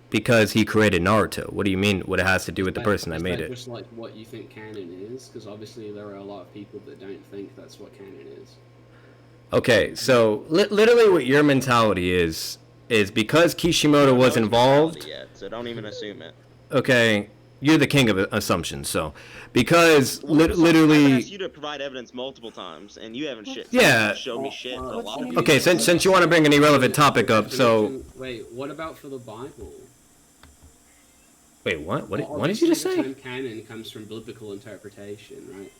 [SPEAKER 3] Because he created Naruto. What do you mean what it has to do with the person that made it?
[SPEAKER 9] Just like what you think canon is? Because obviously there are a lot of people that don't think that's what canon is.
[SPEAKER 3] Okay, so literally what your mentality is because Kishimoto was involved.
[SPEAKER 5] Yet, so don't even assume it.
[SPEAKER 3] Okay, you're the king of assumptions. So because literally,
[SPEAKER 5] I've asked you to provide evidence multiple times, and you haven't showed me shit for a lot of
[SPEAKER 3] okay, since you want to bring an irrelevant topic up, so
[SPEAKER 9] wait, what about for the Bible?
[SPEAKER 3] Wait, what? What did you just say?
[SPEAKER 9] The term canon comes from biblical interpretation, right?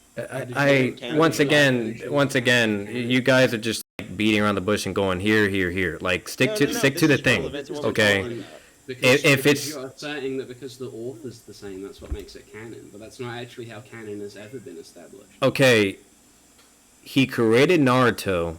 [SPEAKER 3] Once again, you guys are just like beating around the bush and going here. Like stick to the thing, okay? If it's
[SPEAKER 9] you're saying that because the author's the same, that's what makes it canon, but that's not actually how canon has ever been established.
[SPEAKER 3] Okay, he created Naruto.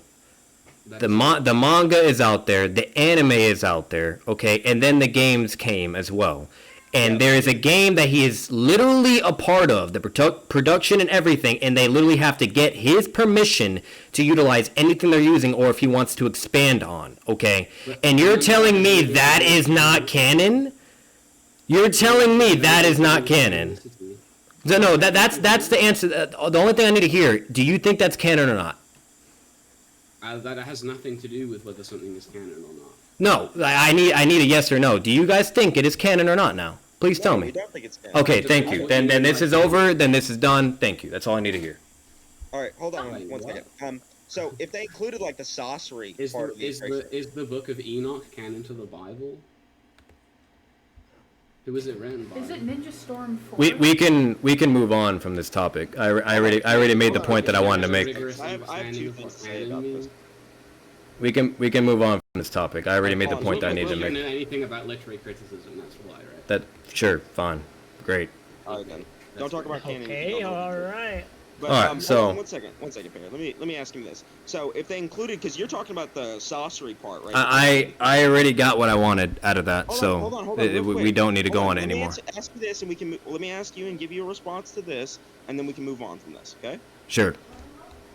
[SPEAKER 3] The manga is out there, the anime is out there, okay, and then the games came as well. And there is a game that he is literally a part of, the production and everything, and they literally have to get his permission to utilize anything they're using or if he wants to expand on, okay? And you're telling me that is not canon? You're telling me that is not canon? No, that's the answer. The only thing I need to hear, do you think that's canon or not?
[SPEAKER 9] That has nothing to do with whether something is canon or not.
[SPEAKER 3] No, I need a yes or no. Do you guys think it is canon or not now? Please tell me.
[SPEAKER 5] We don't think it's canon.
[SPEAKER 3] Okay, thank you. Then this is over. Then this is done. Thank you. That's all I need to hear.
[SPEAKER 5] All right, hold on one second. So if they included like the sorcery part of
[SPEAKER 9] is the Book of Enoch canon to the Bible? Who was it written by?
[SPEAKER 8] Is it Ninja Storm 4?
[SPEAKER 3] We can move on from this topic. I already made the point that I wanted to make.
[SPEAKER 5] I have 2 things to say about this.
[SPEAKER 3] We can move on from this topic. I already made the point that I need to make.
[SPEAKER 9] Know anything about literary criticism? That's why, right?
[SPEAKER 3] Sure, fine, great.
[SPEAKER 5] All right then. Don't talk about canon.
[SPEAKER 12] Okay, all right.
[SPEAKER 5] But,
[SPEAKER 3] all right, so
[SPEAKER 5] one second, Barry. Let me ask you this. So if they included, because you're talking about the sorcery part, right?
[SPEAKER 3] I already got what I wanted out of that,
[SPEAKER 5] hold on,
[SPEAKER 3] we don't need to go on it anymore.
[SPEAKER 5] Let me ask you this, and let me ask you and give you a response to this, and then we can move on from this, okay?
[SPEAKER 3] Sure.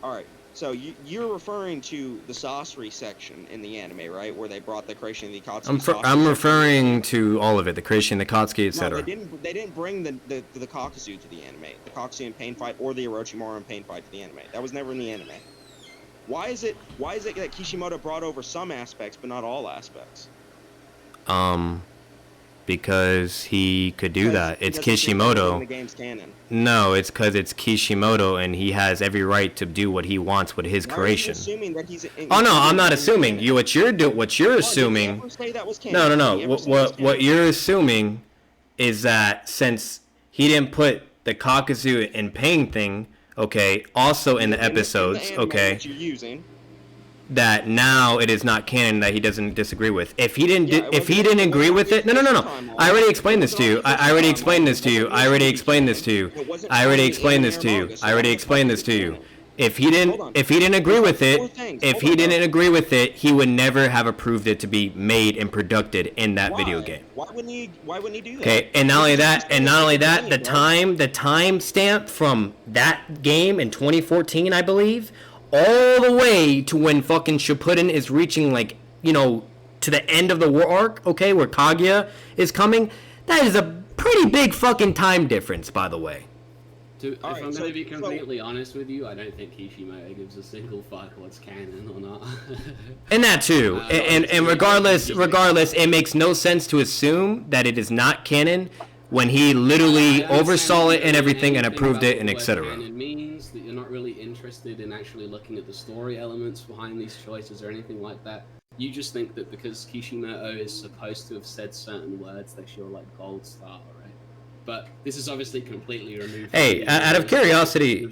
[SPEAKER 5] All right. So you're referring to the sorcery section in the anime, right? Where they brought the creation of the Akatsuki.
[SPEAKER 11] I'm referring to all of it, the creation, the Akatsuki, etc.
[SPEAKER 5] No, they didn't bring the Kakuzu to the anime, the Kakuzu and Pain fight, or the Orochimaru and Pain fight to the anime. That was never in the anime. Why is it that Kishimoto brought over some aspects but not all aspects?
[SPEAKER 11] Because he could do that. It's Kishimoto.
[SPEAKER 5] The game's canon.
[SPEAKER 11] No, it's because it's Kishimoto, and he has every right to do what he wants with his creation.
[SPEAKER 5] Assuming that he's
[SPEAKER 11] oh no, I'm not assuming. What you're assuming. No. What you're assuming is that since he didn't put the Kakuzu and Pain thing, okay, also in the episodes, okay, that now it is not canon that he doesn't disagree with. If he didn't agree with it, no. I already explained this to you. I already explained this to you. If he didn't agree with it, he would never have approved it to be made and produced in that video game.
[SPEAKER 5] Why wouldn't he do that?
[SPEAKER 11] Okay, and not only that, the time stamp from that game in 2014, I believe, all the way to when fucking Shippuden is reaching, like, you know, to the end of the war arc, okay, where Kaguya is coming, that is a pretty big fucking time difference, by the way.
[SPEAKER 9] If I'm going to be completely honest with you, I don't think Kishimoto gives a single fuck what's canon or not.
[SPEAKER 11] And that too. And regardless, it makes no sense to assume that it is not canon when he literally oversaw it and everything and approved it and etc.
[SPEAKER 9] Canon means that you're not really interested in actually looking at the story elements behind these choices or anything like that. You just think that because Kishimoto is supposed to have said certain words, that you're like gold star, right? But this is obviously completely removed.
[SPEAKER 11] Hey, out of curiosity,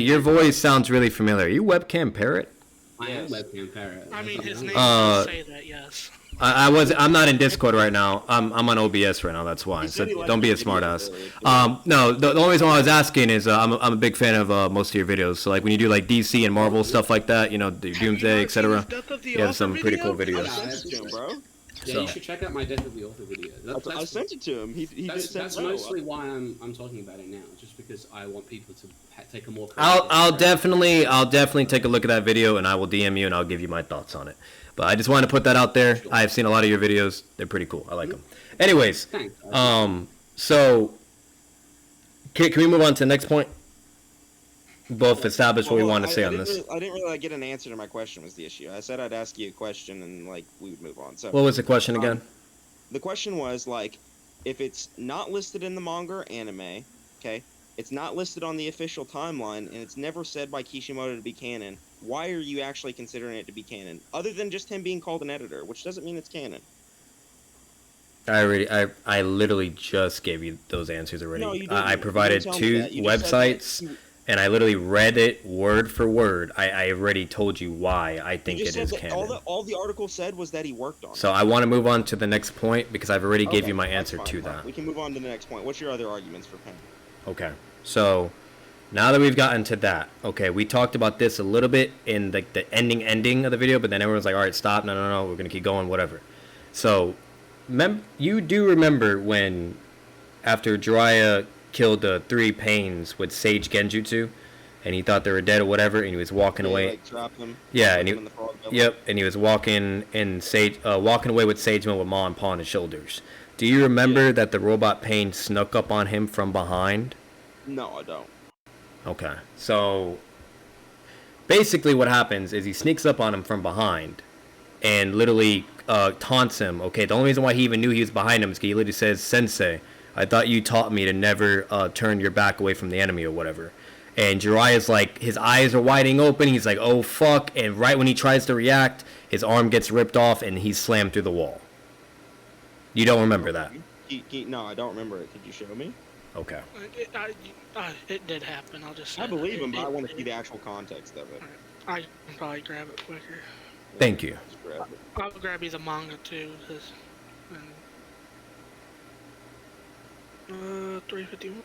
[SPEAKER 11] your voice sounds really familiar. Are you Webcam Parrot?
[SPEAKER 9] I am Webcam Parrot.
[SPEAKER 4] I mean, his name doesn't say that, yes.
[SPEAKER 11] I'm not in Discord right now. I'm on OBS right now. That's why. So don't be a smartass. No, the only reason why I was asking is I'm a big fan of most of your videos. So like when you do like DC and Marvel stuff like that, you know, the Doomsday, etc. You have some pretty cool videos.
[SPEAKER 9] Yeah, you should check out my Death of the Author video.
[SPEAKER 5] I sent it to him.
[SPEAKER 9] That's mostly why I'm talking about it now, just because I want people to take a more.
[SPEAKER 11] I'll definitely take a look at that video, and I will DM you, and I'll give you my thoughts on it. But I just wanted to put that out there. I've seen a lot of your videos. They're pretty cool. I like them. Anyways, so can we move on to the next point? Both established what we want to say on this.
[SPEAKER 5] I didn't really get an answer to my question was the issue. I said I'd ask you a question and like we would move on. So
[SPEAKER 11] what was the question again?
[SPEAKER 5] The question was like, if it's not listed in the manga or anime, okay, it's not listed on the official timeline, and it's never said by Kishimoto to be canon, why are you actually considering it to be canon? Other than just him being called an editor, which doesn't mean it's canon.
[SPEAKER 11] I literally just gave you those answers already.
[SPEAKER 5] No, you didn't.
[SPEAKER 11] I provided 2 websites, and I literally read it word for word. I already told you why I think it is canon.
[SPEAKER 5] All the article said was that he worked on it.
[SPEAKER 11] So I want to move on to the next point because I've already gave you my answer to that.
[SPEAKER 5] We can move on to the next point. What's your other arguments for Penn?
[SPEAKER 11] Okay, so now that we've gotten to that, okay, we talked about this a little bit in the ending of the video, but then everyone's like, all right, stop, no, we're going to keep going, whatever. So, you do remember when, after Jiraiya killed the 3 Pains with Sage Genjutsu, and he thought they were dead or whatever, and he was walking away.
[SPEAKER 5] Like, drop them.
[SPEAKER 11] Yeah, and he was walking away with Sage Mode with Ma and Pa on his shoulders. Do you remember that the robot Pain snuck up on him from behind?
[SPEAKER 5] No, I don't.
[SPEAKER 11] Okay, so basically what happens is he sneaks up on him from behind and literally taunts him. Okay, the only reason why he even knew he was behind him is because he literally says, "Sensei, I thought you taught me to never turn your back away from the enemy or whatever." And Jiraiya's like, his eyes are widening open. He's like, oh fuck. And right when he tries to react, his arm gets ripped off and he's slammed through the wall. You don't remember that?
[SPEAKER 5] No, I don't remember it. Could you show me?
[SPEAKER 11] Okay.
[SPEAKER 4] It did happen. I'll just say
[SPEAKER 5] I believe him, but I want to see the actual context of it.
[SPEAKER 4] I can probably grab it quicker.
[SPEAKER 11] Thank you.
[SPEAKER 4] I'll grab you the manga too. 351.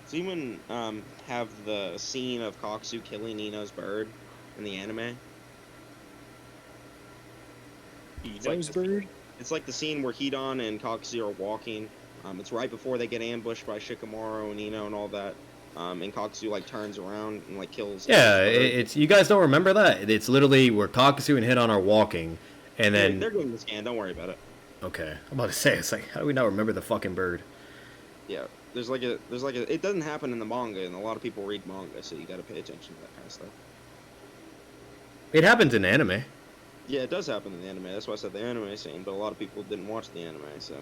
[SPEAKER 5] Does anyone have the scene of Kakuzu killing Nino's bird in the anime? It's like the scene where Hidan and Kakuzu are walking. It's right before they get ambushed by Shikamaru and Ino and all that. And Kakuzu like turns around and like kills.
[SPEAKER 11] Yeah, it's you guys don't remember that? It's literally where Kakuzu and Hidan are walking, and then
[SPEAKER 5] they're going to scan. Don't worry about it.
[SPEAKER 11] Okay, I'm about to say, it's like, how do we not remember the fucking bird?
[SPEAKER 5] Yeah, there's like a. It doesn't happen in the manga, and a lot of people read manga, so you got to pay attention to that kind of stuff.
[SPEAKER 11] It happens in anime.
[SPEAKER 5] Yeah, it does happen in the anime. That's why I said the anime scene, but a lot of people didn't watch the anime, so.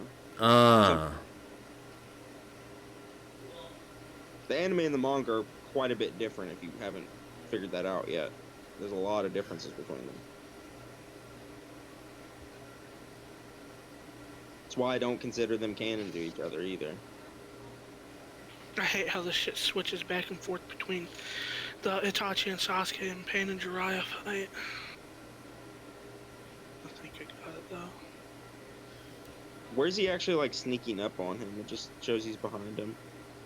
[SPEAKER 5] The anime and the manga are quite a bit different if you haven't figured that out yet. There's a lot of differences between them. That's why I don't consider them canon to each other either.
[SPEAKER 4] I hate how this shit switches back and forth between the Itachi and Sasuke and Pain and Jiraiya fight. I think I got it though.
[SPEAKER 5] Where's he actually like sneaking up on him? It just shows he's behind him.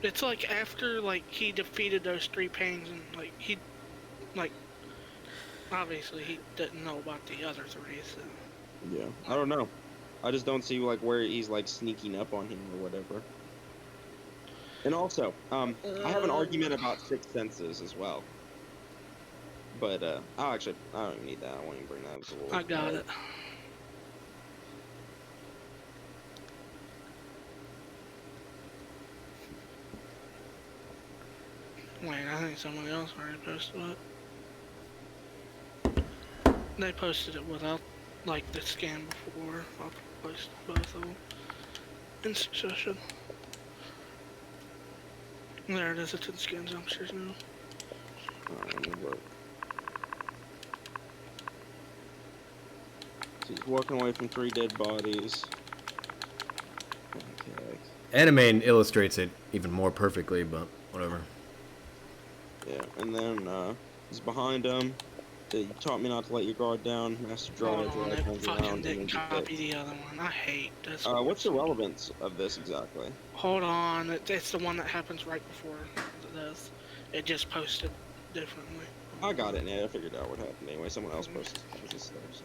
[SPEAKER 4] It's like after like he defeated those 3 Pains and like he, like, obviously he didn't know about the other 3, so.
[SPEAKER 5] Yeah, I don't know. I just don't see like where he's like sneaking up on him or whatever. And also, I have an argument about 6 senses as well. But I don't even need that. I won't even bring that up.
[SPEAKER 4] I got it. Wait, I think somebody else already posted it. They posted it without, like, the scan before. I'll post both of them in succession. There it is, it's in scan dumpsters now.
[SPEAKER 5] He's walking away from 3 dead bodies. Okay.
[SPEAKER 11] Anime illustrates it even more perfectly, but whatever.
[SPEAKER 5] Yeah, and then he's behind him. You taught me not to let your guard down. Master Draw.
[SPEAKER 4] Fucking didn't copy the other one. I hate this.
[SPEAKER 5] What's the relevance of this exactly?
[SPEAKER 4] Hold on, it's the one that happens right before this. It just posted differently.
[SPEAKER 5] I got it, yeah, I figured out what happened anyway. Someone else posted this stuff, so.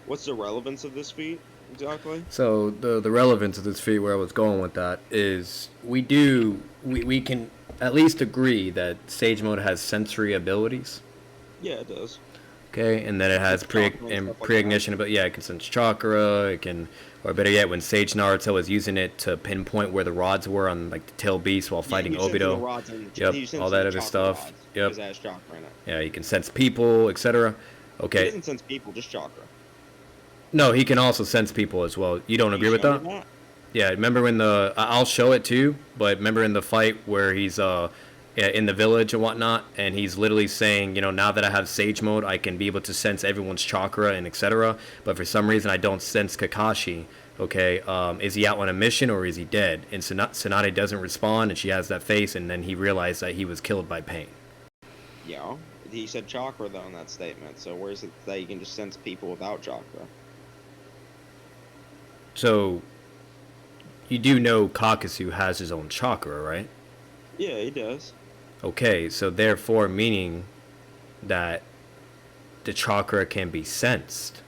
[SPEAKER 5] What's the relevance of this feat exactly?
[SPEAKER 11] So the relevance of this feat, where I was going with that, is we can at least agree that Sage Mode has sensory abilities.
[SPEAKER 5] Yeah, it does.
[SPEAKER 11] Okay, and that it has pre-ignition, but yeah, it can sense chakra. It can, or better yet, when Sage Naruto was using it to pinpoint where the rods were on like the tail beast while fighting Obito. Yep, all that other stuff. Yep. Yeah, he can sense people, etc. Okay.
[SPEAKER 5] He doesn't sense people, just chakra.
[SPEAKER 11] No, he can also sense people as well. You don't agree with that? Yeah, remember when I'll show it too, but remember in the fight where he's in the village and whatnot, and he's literally saying, now that I have Sage Mode, I can be able to sense everyone's chakra and etc. But for some reason, I don't sense Kakashi. Okay, is he out on a mission or is he dead? And Tsunade doesn't respond, and she has that face, and then he realized that he was killed by pain.
[SPEAKER 5] Yeah, he said chakra though in that statement. So where's it that you can just sense people without chakra?
[SPEAKER 11] So, you do know Kakuzu has his own chakra, right?
[SPEAKER 5] Yeah, he does.
[SPEAKER 11] Okay, so therefore meaning that the chakra can be sensed.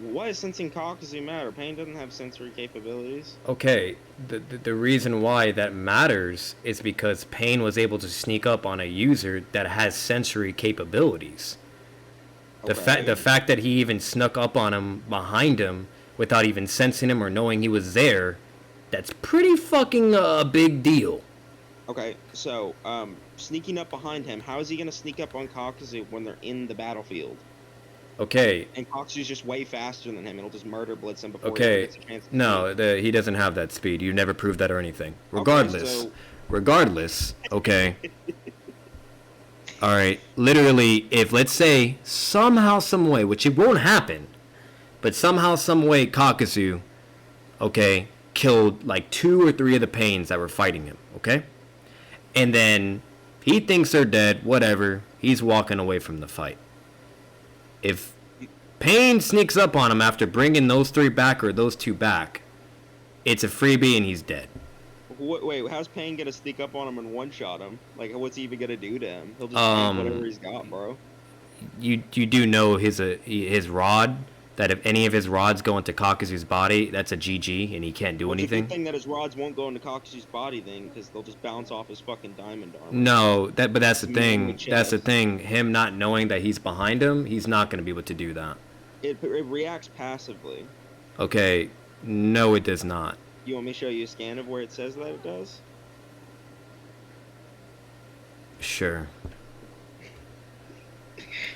[SPEAKER 5] Why does sensing Kakuzu matter? Pain doesn't have sensory capabilities.
[SPEAKER 11] Okay, the reason why that matters is because Pain was able to sneak up on a user that has sensory capabilities. The fact that he even snuck up on him behind him without even sensing him or knowing he was there, that's pretty fucking a big deal.
[SPEAKER 5] Okay, so sneaking up behind him, how is he gonna sneak up on Kakuzu when they're in the battlefield?
[SPEAKER 11] Okay.
[SPEAKER 5] And Kakuzu's just way faster than him. It'll just murder blitz him before he gets a chance to
[SPEAKER 11] no, he doesn't have that speed. You never proved that or anything. Regardless, okay. All right, literally, if let's say somehow, some way, which it won't happen, but somehow, some way, Kakuzu, okay, killed like 2 or 3 of the Pains that were fighting him, okay? And then he thinks they're dead, whatever. He's walking away from the fight. If Pain sneaks up on him after bringing those 3 back or those 2 back, it's a freebie and he's dead.
[SPEAKER 5] Wait, how's Pain gonna sneak up on him and one-shot him? Like, what's he even gonna do to him? He'll just take whatever he's got, bro.
[SPEAKER 11] you do know his rod. That if any of his rods go into Kakuzu's body, that's a GG, and he can't do anything.
[SPEAKER 5] It's a good thing that his rods won't go into Kakuzu's body then, because they'll just bounce off his fucking diamond armor.
[SPEAKER 11] No, but that's the thing. That's the thing. Him not knowing that he's behind him, he's not going to be able to do that.
[SPEAKER 5] It reacts passively.
[SPEAKER 11] Okay, no, it does not.
[SPEAKER 5] You want me to show you a scan of where it says that it does?
[SPEAKER 11] Sure.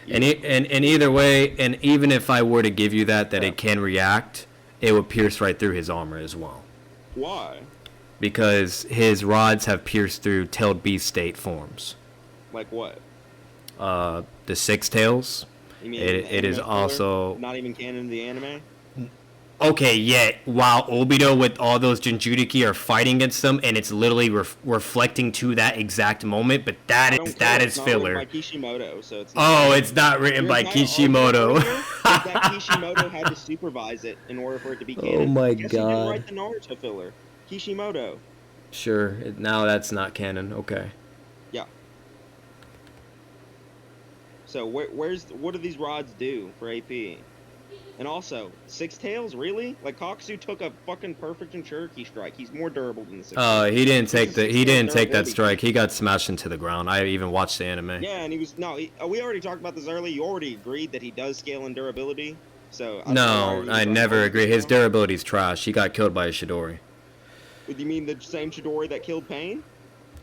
[SPEAKER 11] And either way, and even if I were to give you that it can react, it would pierce right through his armor as well.
[SPEAKER 5] Why?
[SPEAKER 11] Because his rods have pierced through tailed beast state forms.
[SPEAKER 5] Like what?
[SPEAKER 11] The six tails.
[SPEAKER 5] You mean
[SPEAKER 11] it is also
[SPEAKER 5] not even canon in the anime?
[SPEAKER 11] Okay, yeah, while Obito with all those Jinchuriki are fighting against them, and it's literally reflecting to that exact moment, but that is filler.
[SPEAKER 5] By Kishimoto, so it's
[SPEAKER 11] it's not written by Kishimoto.
[SPEAKER 5] That Kishimoto had to supervise it in order for it to be canon.
[SPEAKER 11] Oh my
[SPEAKER 5] God. He didn't write the Naruto filler. Kishimoto.
[SPEAKER 11] Sure, now that's not canon, okay.
[SPEAKER 5] Yeah. So what do these rods do for AP? And also, Six Tails, really? Like, Kakuzu took a fucking perfect Jinchuriki strike. He's more durable than the Six Tails.
[SPEAKER 11] He didn't take that strike. He got smashed into the ground. I even watched the anime.
[SPEAKER 5] Yeah, and we already talked about this earlier. You already agreed that he does scale in durability. So
[SPEAKER 11] I never agree. His durability's trash. He got killed by a Chidori.
[SPEAKER 5] Do you mean the same Chidori that killed Pain?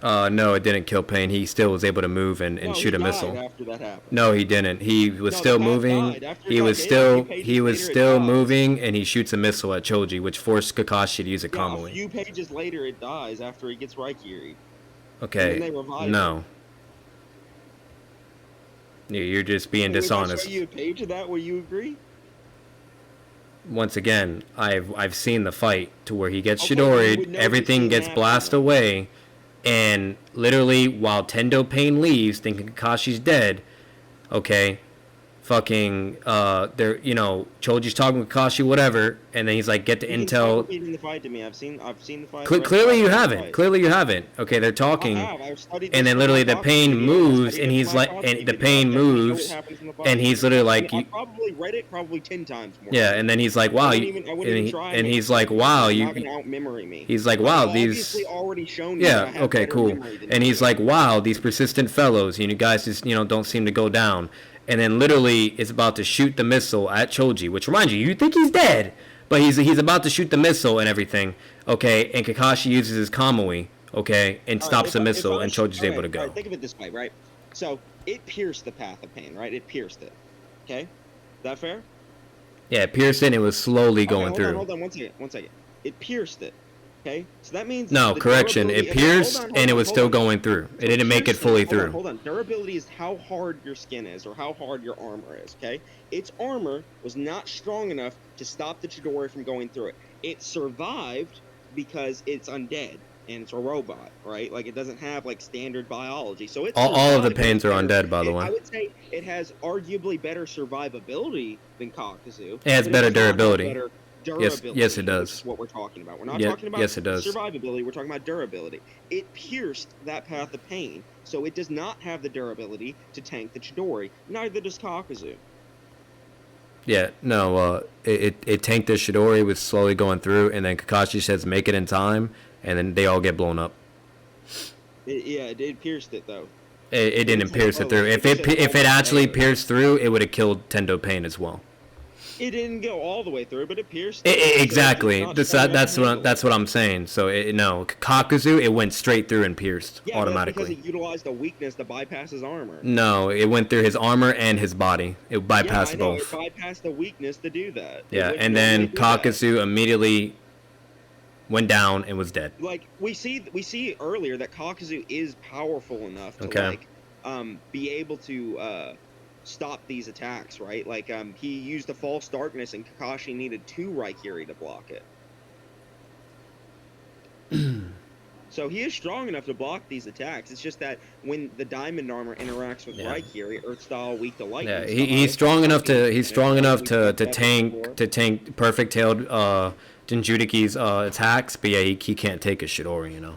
[SPEAKER 11] No, it didn't kill Pain. He still was able to move and shoot a missile.
[SPEAKER 5] After that happened.
[SPEAKER 11] No, he didn't. He was still moving. He was still moving, and he shoots a missile at Choji, which forced Kakashi to use a Kamui.
[SPEAKER 5] A few pages later, it dies after he gets Raikiri.
[SPEAKER 11] Okay. No. Yeah, you're just being dishonest.
[SPEAKER 5] Show you a page of that where you agree?
[SPEAKER 11] Once again, I've seen the fight to where he gets Chidori'd, everything gets blasted away. And literally, while Tendo Pain leaves, thinking Kakashi's dead, okay, fucking, Choji's talking with Kakashi, whatever, and then he's like, get the intel.
[SPEAKER 5] The fight to me. I've seen the fight.
[SPEAKER 11] Clearly you haven't. Okay, they're talking, and then literally the Pain moves, and he's like, and the Pain moves, and he's literally like,
[SPEAKER 5] I probably read it 10 times more.
[SPEAKER 11] Yeah, and then he's like, wow, and he's like, wow, he's like, wow, these.
[SPEAKER 5] Already shown
[SPEAKER 11] yeah, okay, cool. And he's like, wow, these persistent fellows, you guys just, don't seem to go down. And then literally is about to shoot the missile at Choji, which reminds you think he's dead, but he's about to shoot the missile and everything, okay, and Kakashi uses his Kamui, okay, and stops the missile, and Choji's able to go.
[SPEAKER 5] Think of it this way, right? So, it pierced the path of Pain, right? It pierced it, okay? Is that fair?
[SPEAKER 11] Yeah, it pierced it, and it was slowly going through.
[SPEAKER 5] Hold on, one second. It pierced it. Okay, so that means
[SPEAKER 11] no correction. It pierced and it was still going through. It didn't make it fully through.
[SPEAKER 5] Hold on. Durability is how hard your skin is or how hard your armor is. Okay, its armor was not strong enough to stop the Chidori from going through it. It survived because it's undead and it's a robot, right? Like it doesn't have like standard biology. So it's
[SPEAKER 11] all of the Pains are undead, by the way.
[SPEAKER 5] I would say it has arguably better survivability than Kakuzu.
[SPEAKER 11] It has better durability. Yes, it does.
[SPEAKER 5] That's what we're talking about. We're not talking about
[SPEAKER 11] it does.
[SPEAKER 5] survivability. We're talking about durability. It pierced that path of Pain, so it does not have the durability to tank the Chidori. Neither does Kakuzu.
[SPEAKER 11] Yeah, no, it tanked the Chidori. It was slowly going through, and then Kakashi says, make it in time, and then they all get blown up.
[SPEAKER 5] It pierced it, though.
[SPEAKER 11] It didn't pierce it through. If it actually pierced through, it would have killed Tendo Pain as well.
[SPEAKER 5] It didn't go all the way through, but it pierced.
[SPEAKER 11] Exactly. That's what I'm saying. So no, Kakuzu, it went straight through and pierced automatically.
[SPEAKER 5] Because it utilized a weakness to bypass his armor.
[SPEAKER 11] No, it went through his armor and his body. It bypassed both.
[SPEAKER 5] It bypassed a weakness to do that.
[SPEAKER 11] Yeah, and then Kakuzu immediately went down and was dead.
[SPEAKER 5] Like we see earlier that Kakuzu is powerful enough to be able to stop these attacks, right? Like he used the false darkness and Kakashi needed 2 Raikiri to block it. So he is strong enough to block these attacks. It's just that when the diamond armor interacts with Raikiri, Earth style weak to light.
[SPEAKER 11] Yeah, he's strong enough to tank perfect tailed Jinchuriki's attacks, but yeah, he can't take a Chidori,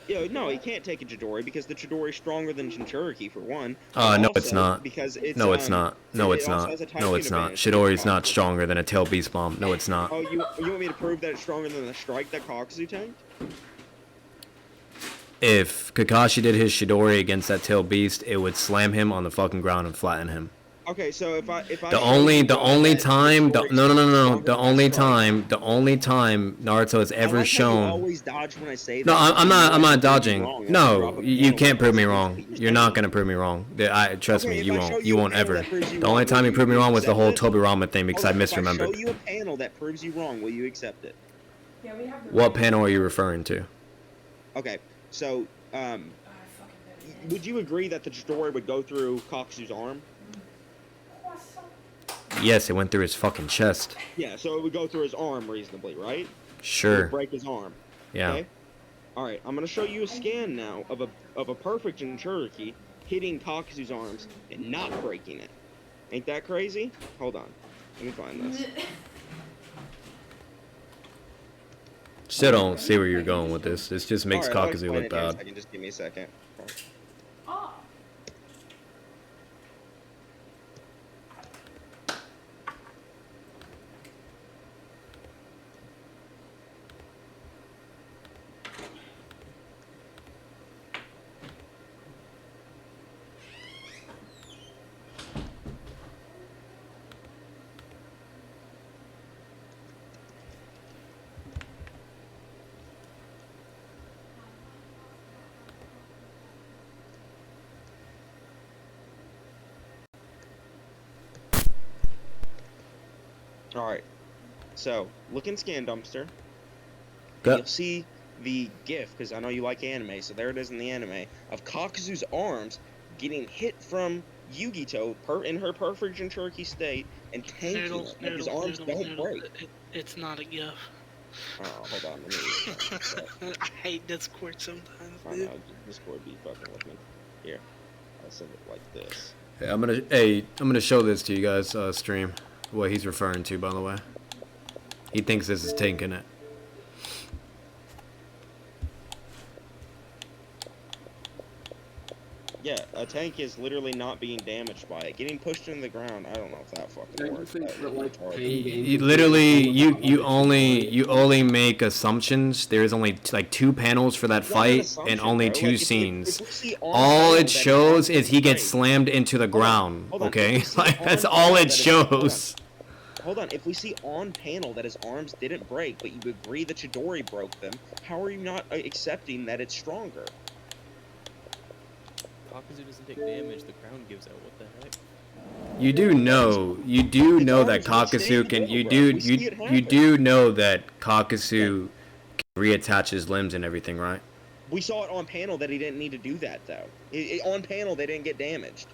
[SPEAKER 5] No, he can't take a Chidori because the Chidori is stronger than Jinchuriki for one.
[SPEAKER 3] No, it's not.
[SPEAKER 5] Because it's,
[SPEAKER 3] no, it's not. No, it's not. No, it's not. Chidori's not stronger than a Tail Beast Bomb. No, it's not.
[SPEAKER 5] Oh, you want me to prove that it's stronger than the strike that Kakuzu tanked?
[SPEAKER 3] If Kakashi did his Chidori against that Tail Beast, it would slam him on the fucking ground and flatten him.
[SPEAKER 5] Okay, so if I
[SPEAKER 3] the only time Naruto has ever shown.
[SPEAKER 5] Always dodge when I say
[SPEAKER 3] no,
[SPEAKER 5] that.
[SPEAKER 3] I'm not dodging. No, you can't prove me wrong. You're not gonna prove me wrong. Trust me, you won't. You won't ever. The only time you proved me wrong was the whole Tobirama thing because I misremembered.
[SPEAKER 5] If I show you a panel that proves you wrong, will you accept it?
[SPEAKER 3] What panel are you referring to?
[SPEAKER 5] Okay, so would you agree that the Chidori would go through Kakuzu's arm?
[SPEAKER 3] Yes, it went through his fucking chest.
[SPEAKER 5] Yeah, so it would go through his arm reasonably, right?
[SPEAKER 3] Sure.
[SPEAKER 5] It would break his arm.
[SPEAKER 3] Yeah.
[SPEAKER 5] Okay? All right, I'm gonna show you a scan now of a perfect Jinchuriki hitting Kakuzu's arms and not breaking it. Ain't that crazy? Hold on, let me find this.
[SPEAKER 3] Still don't see where you're going with this. This just makes Kakuzu look bad.
[SPEAKER 5] Just give me a second. Alright, so look in Scan Dumpster. You'll see the GIF, because I know you like anime, so there it is in the anime, of Kakuzu's arms getting hit from Yugito in her perfect Jinchuriki state and tanking it. Like his arms don't break.
[SPEAKER 4] It's not a GIF.
[SPEAKER 5] Oh, hold on. Let me
[SPEAKER 4] I hate Discord sometimes.
[SPEAKER 5] I know, Discord be fucking with me. Here, I'll send it like this.
[SPEAKER 3] Hey, I'm gonna show this to you guys. Stream what he's referring to, by the way. He thinks this is tanking it.
[SPEAKER 5] Yeah, a tank is literally not being damaged by it. Getting pushed into the ground, I don't know if that fucking works.
[SPEAKER 3] You literally, you only make assumptions. There's only like 2 panels for that fight and only 2 scenes. All it shows is he gets slammed into the ground. Okay, like that's all it shows.
[SPEAKER 5] Hold on, if we see on panel that his arms didn't break, but you agree that Chidori broke them, how are you not accepting that it's stronger?
[SPEAKER 10] Kakuzu doesn't take damage, the crown gives out. What the heck?
[SPEAKER 3] You do know that Kakuzu can. You do know that Kakuzu can reattach his limbs and everything, right?
[SPEAKER 5] We saw it on panel that he didn't need to do that though. On panel they didn't get damaged.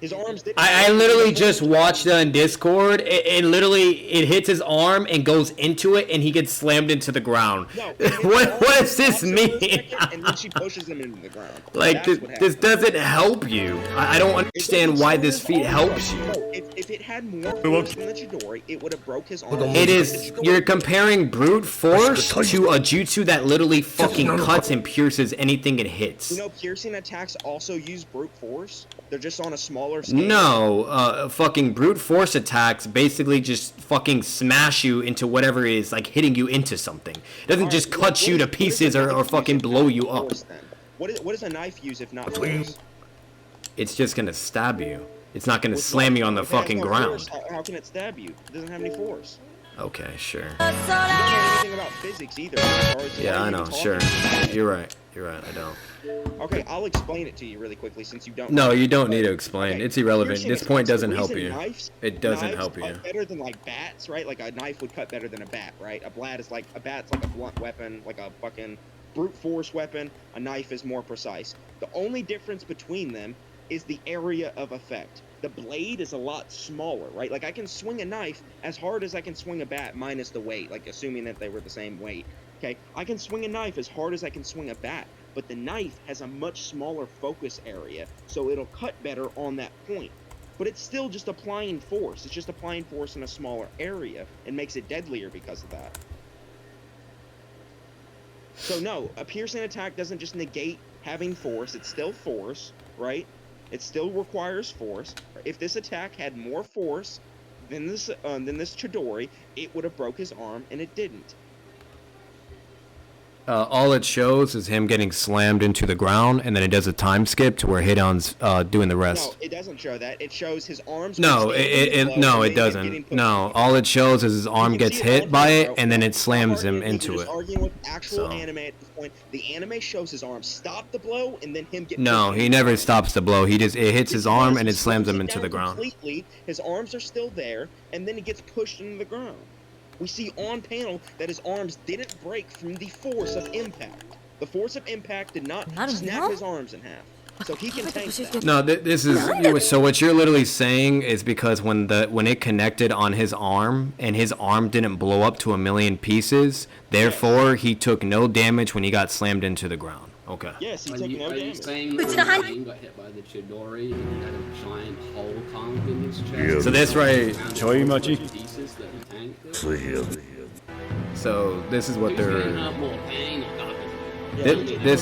[SPEAKER 5] His arms didn't.
[SPEAKER 3] I literally just watched that on Discord. It hits his arm and goes into it, and he gets slammed into the ground.
[SPEAKER 5] No,
[SPEAKER 3] what does this mean?
[SPEAKER 5] And then she pushes him into the ground.
[SPEAKER 3] Like this doesn't help you. I don't understand why this feat helps you.
[SPEAKER 5] If it had more force than the Chidori, it would have broke his arm.
[SPEAKER 3] It is. You're comparing brute force to a jutsu that literally fucking cuts and pierces anything it hits.
[SPEAKER 5] You know, piercing attacks also use brute force. They're just on a smaller scale.
[SPEAKER 3] No, fucking brute force attacks basically just fucking smash you into whatever it is, like hitting you into something. It doesn't just cut you to pieces or fucking blow you up.
[SPEAKER 5] What does a knife use if not force?
[SPEAKER 3] It's just gonna stab you. It's not gonna slam you on the fucking ground.
[SPEAKER 5] How can it stab you? It doesn't have any force.
[SPEAKER 3] Okay, sure.
[SPEAKER 5] You don't know anything about physics either.
[SPEAKER 3] Yeah, I know, sure. You're right, I don't.
[SPEAKER 5] Okay, I'll explain it to you really quickly since you don't.
[SPEAKER 3] No, you don't need to explain. It's irrelevant. This point doesn't help you. It doesn't help you.
[SPEAKER 5] Better than like bats, right? Like a knife would cut better than a bat, right? A bat's like a blunt weapon, like a fucking brute force weapon. A knife is more precise. The only difference between them is the area of effect. The blade is a lot smaller, right? Like I can swing a knife as hard as I can swing a bat minus the weight, like assuming that they were the same weight. Okay, I can swing a knife as hard as I can swing a bat, but the knife has a much smaller focus area, so it'll cut better on that point. But it's still just applying force. It's just applying force in a smaller area and makes it deadlier because of that. So no, a piercing attack doesn't just negate having force. It's still force, right? It still requires force. If this attack had more force than this Chidori, it would have broke his arm, and it didn't.
[SPEAKER 3] All it shows is him getting slammed into the ground, and then it does a time skip to where Hidon's doing the rest.
[SPEAKER 5] No, it doesn't show that. It shows his arms.
[SPEAKER 3] No, it doesn't. No, all it shows is his arm gets hit by it, and then it slams him into it.
[SPEAKER 5] Arguing with actual anime at this point. The anime shows his arm stop the blow, and then him get.
[SPEAKER 3] No, he never stops the blow. It hits his arm, and it slams him into the ground.
[SPEAKER 5] Completely, his arms are still there, and then he gets pushed into the ground. We see on panel that his arms didn't break from the force of impact. The force of impact did not snap his arms in half. So he can tank that.
[SPEAKER 3] No, this is so what you're literally saying is because when it connected on his arm and his arm didn't blow up to a million pieces, therefore he took no damage when he got slammed into the ground. Okay.
[SPEAKER 5] Yes, he took no damage.
[SPEAKER 9] Are you saying that when Pain got hit by the Chidori and he had a giant hole carved in his chest?
[SPEAKER 3] So this right.
[SPEAKER 9] Pieces that he tanked it?
[SPEAKER 3] So this is what they're.
[SPEAKER 9] This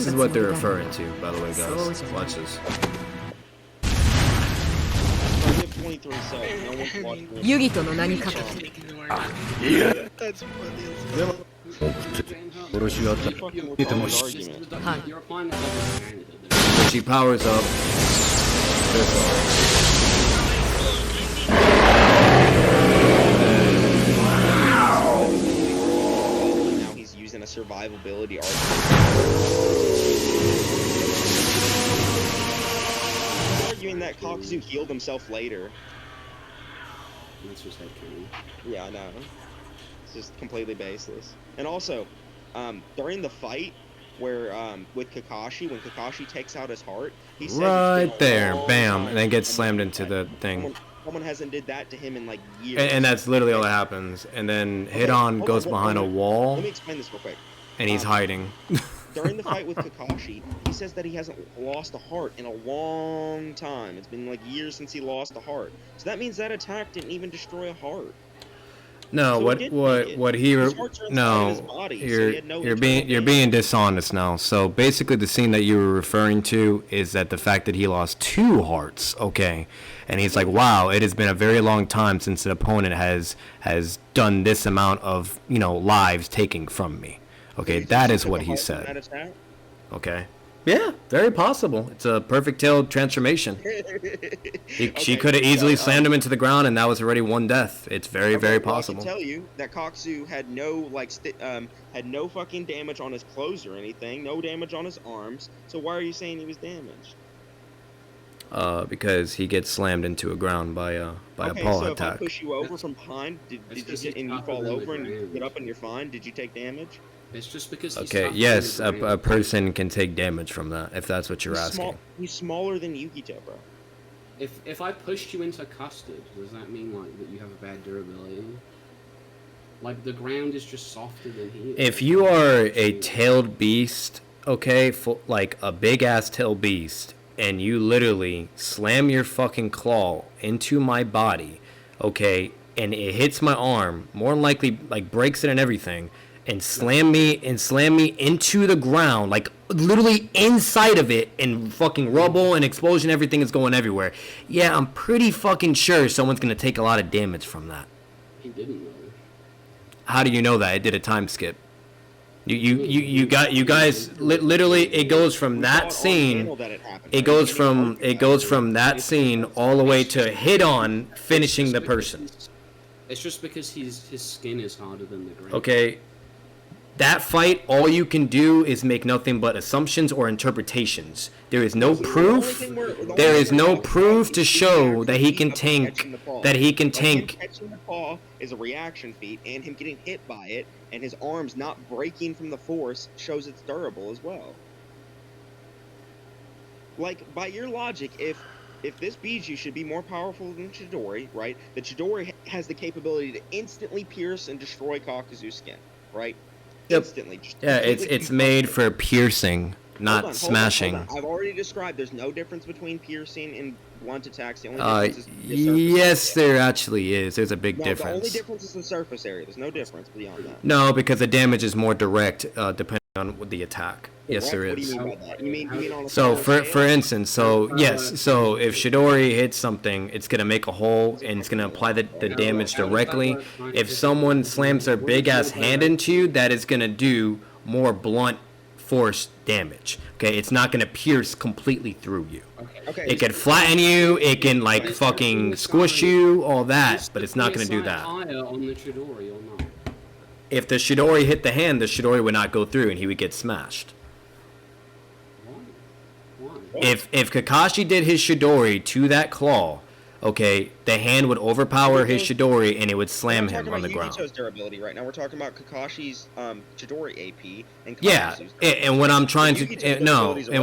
[SPEAKER 9] is
[SPEAKER 3] what they're referring to, by the way, guys. Watch this. She powers up.
[SPEAKER 5] Now he's using a survivability argument. He's arguing that Kakuzu healed himself later.
[SPEAKER 9] That's just headcanon.
[SPEAKER 5] Yeah, I know. It's just completely baseless. And also, during the fight where with Kakashi, when Kakashi takes out his heart, he says
[SPEAKER 3] right there, bam, and then gets slammed into the thing.
[SPEAKER 5] Someone hasn't did that to him in like years.
[SPEAKER 3] And that's literally all that happens. And then Hidon goes behind a wall.
[SPEAKER 5] Let me explain this real quick.
[SPEAKER 3] And he's hiding.
[SPEAKER 5] During the fight with Kakashi, he says that he hasn't lost a heart in a long time. It's been like years since he lost a heart. So that means that attack didn't even destroy a heart.
[SPEAKER 3] No,
[SPEAKER 5] so
[SPEAKER 3] you're being dishonest now. So basically, the scene that you were referring to is that the fact that he lost 2 hearts. Okay, and he's like, wow, it has been a very long time since an opponent has done this amount of lives taking from me. Okay, that is what he said. Okay. Yeah, very possible. It's a perfect tail transformation. She could have easily slammed him into the ground, and that was already 1 death. It's very, very possible.
[SPEAKER 5] I can tell you that Kakuzu had no had no fucking damage on his clothes or anything, no damage on his arms. So why are you saying he was damaged?
[SPEAKER 3] Because he gets slammed into a ground by a paw attack.
[SPEAKER 5] If I push you over from behind, and you fall over and you get up and you're fine, did you take damage?
[SPEAKER 9] It's just because he's
[SPEAKER 3] yes, a person can take damage from that, if that's what you're asking.
[SPEAKER 5] He's smaller than Yukito, bro.
[SPEAKER 9] If I pushed you into custard, does that mean like that you have a bad durability? Like the ground is just softer than he is.
[SPEAKER 3] If you are a tailed beast, like a big ass tailed beast, and you literally slam your fucking claw into my body, and it hits my arm, more than likely like breaks it and everything, and slam me into the ground, like literally inside of it, and fucking rubble and explosion, everything is going everywhere. Yeah, I'm pretty fucking sure someone's gonna take a lot of damage from that.
[SPEAKER 9] He didn't know.
[SPEAKER 3] How do you know that? It did a time skip. You guys literally, it goes from that scene. It goes from that scene all the way to Hidon finishing the person.
[SPEAKER 9] It's just because his skin is harder than the ground.
[SPEAKER 3] Okay. That fight, all you can do is make nothing but assumptions or interpretations. There is no proof. There is no proof to show that he can tank. That he can tank.
[SPEAKER 5] Catching the paw is a reaction feat, and him getting hit by it, and his arms not breaking from the force shows it's durable as well. Like, by your logic, if this Biju should be more powerful than Chidori, right? The Chidori has the capability to instantly pierce and destroy Kakuzu's skin, right?
[SPEAKER 3] Yep.
[SPEAKER 5] Instantly.
[SPEAKER 3] Yeah, it's made for piercing, not smashing.
[SPEAKER 5] Hold on. I've already described there's no difference between piercing and blunt attacks. The only difference is the surface
[SPEAKER 3] yes,
[SPEAKER 5] area.
[SPEAKER 3] there actually is. There's a big difference.
[SPEAKER 5] The only difference is the surface area. There's no difference beyond that.
[SPEAKER 3] No, because the damage is more direct, depending on the attack. Yes, there
[SPEAKER 5] What do
[SPEAKER 3] is.
[SPEAKER 5] you mean by that? You mean on a
[SPEAKER 3] So
[SPEAKER 5] smaller
[SPEAKER 3] for instance, so yes, so if Chidori hits something, it's gonna make a hole and it's gonna apply the damage directly. If someone slams their big ass hand into you, that is gonna do more blunt force damage. Okay, it's not gonna pierce completely through you.
[SPEAKER 5] Okay.
[SPEAKER 3] It can flatten you, it can like fucking squish you, all that, but it's not gonna do that.
[SPEAKER 9] Higher on the Chidori or not?
[SPEAKER 3] If the Chidori hit the hand, the Chidori would not go through and he would get smashed. If Kakashi did his Chidori to that claw, okay, the hand would overpower his Chidori and it would slam him on the ground.
[SPEAKER 5] Yugito's durability right now. We're talking about Kakashi's Chidori AP and
[SPEAKER 3] Kakasu's and what I'm trying to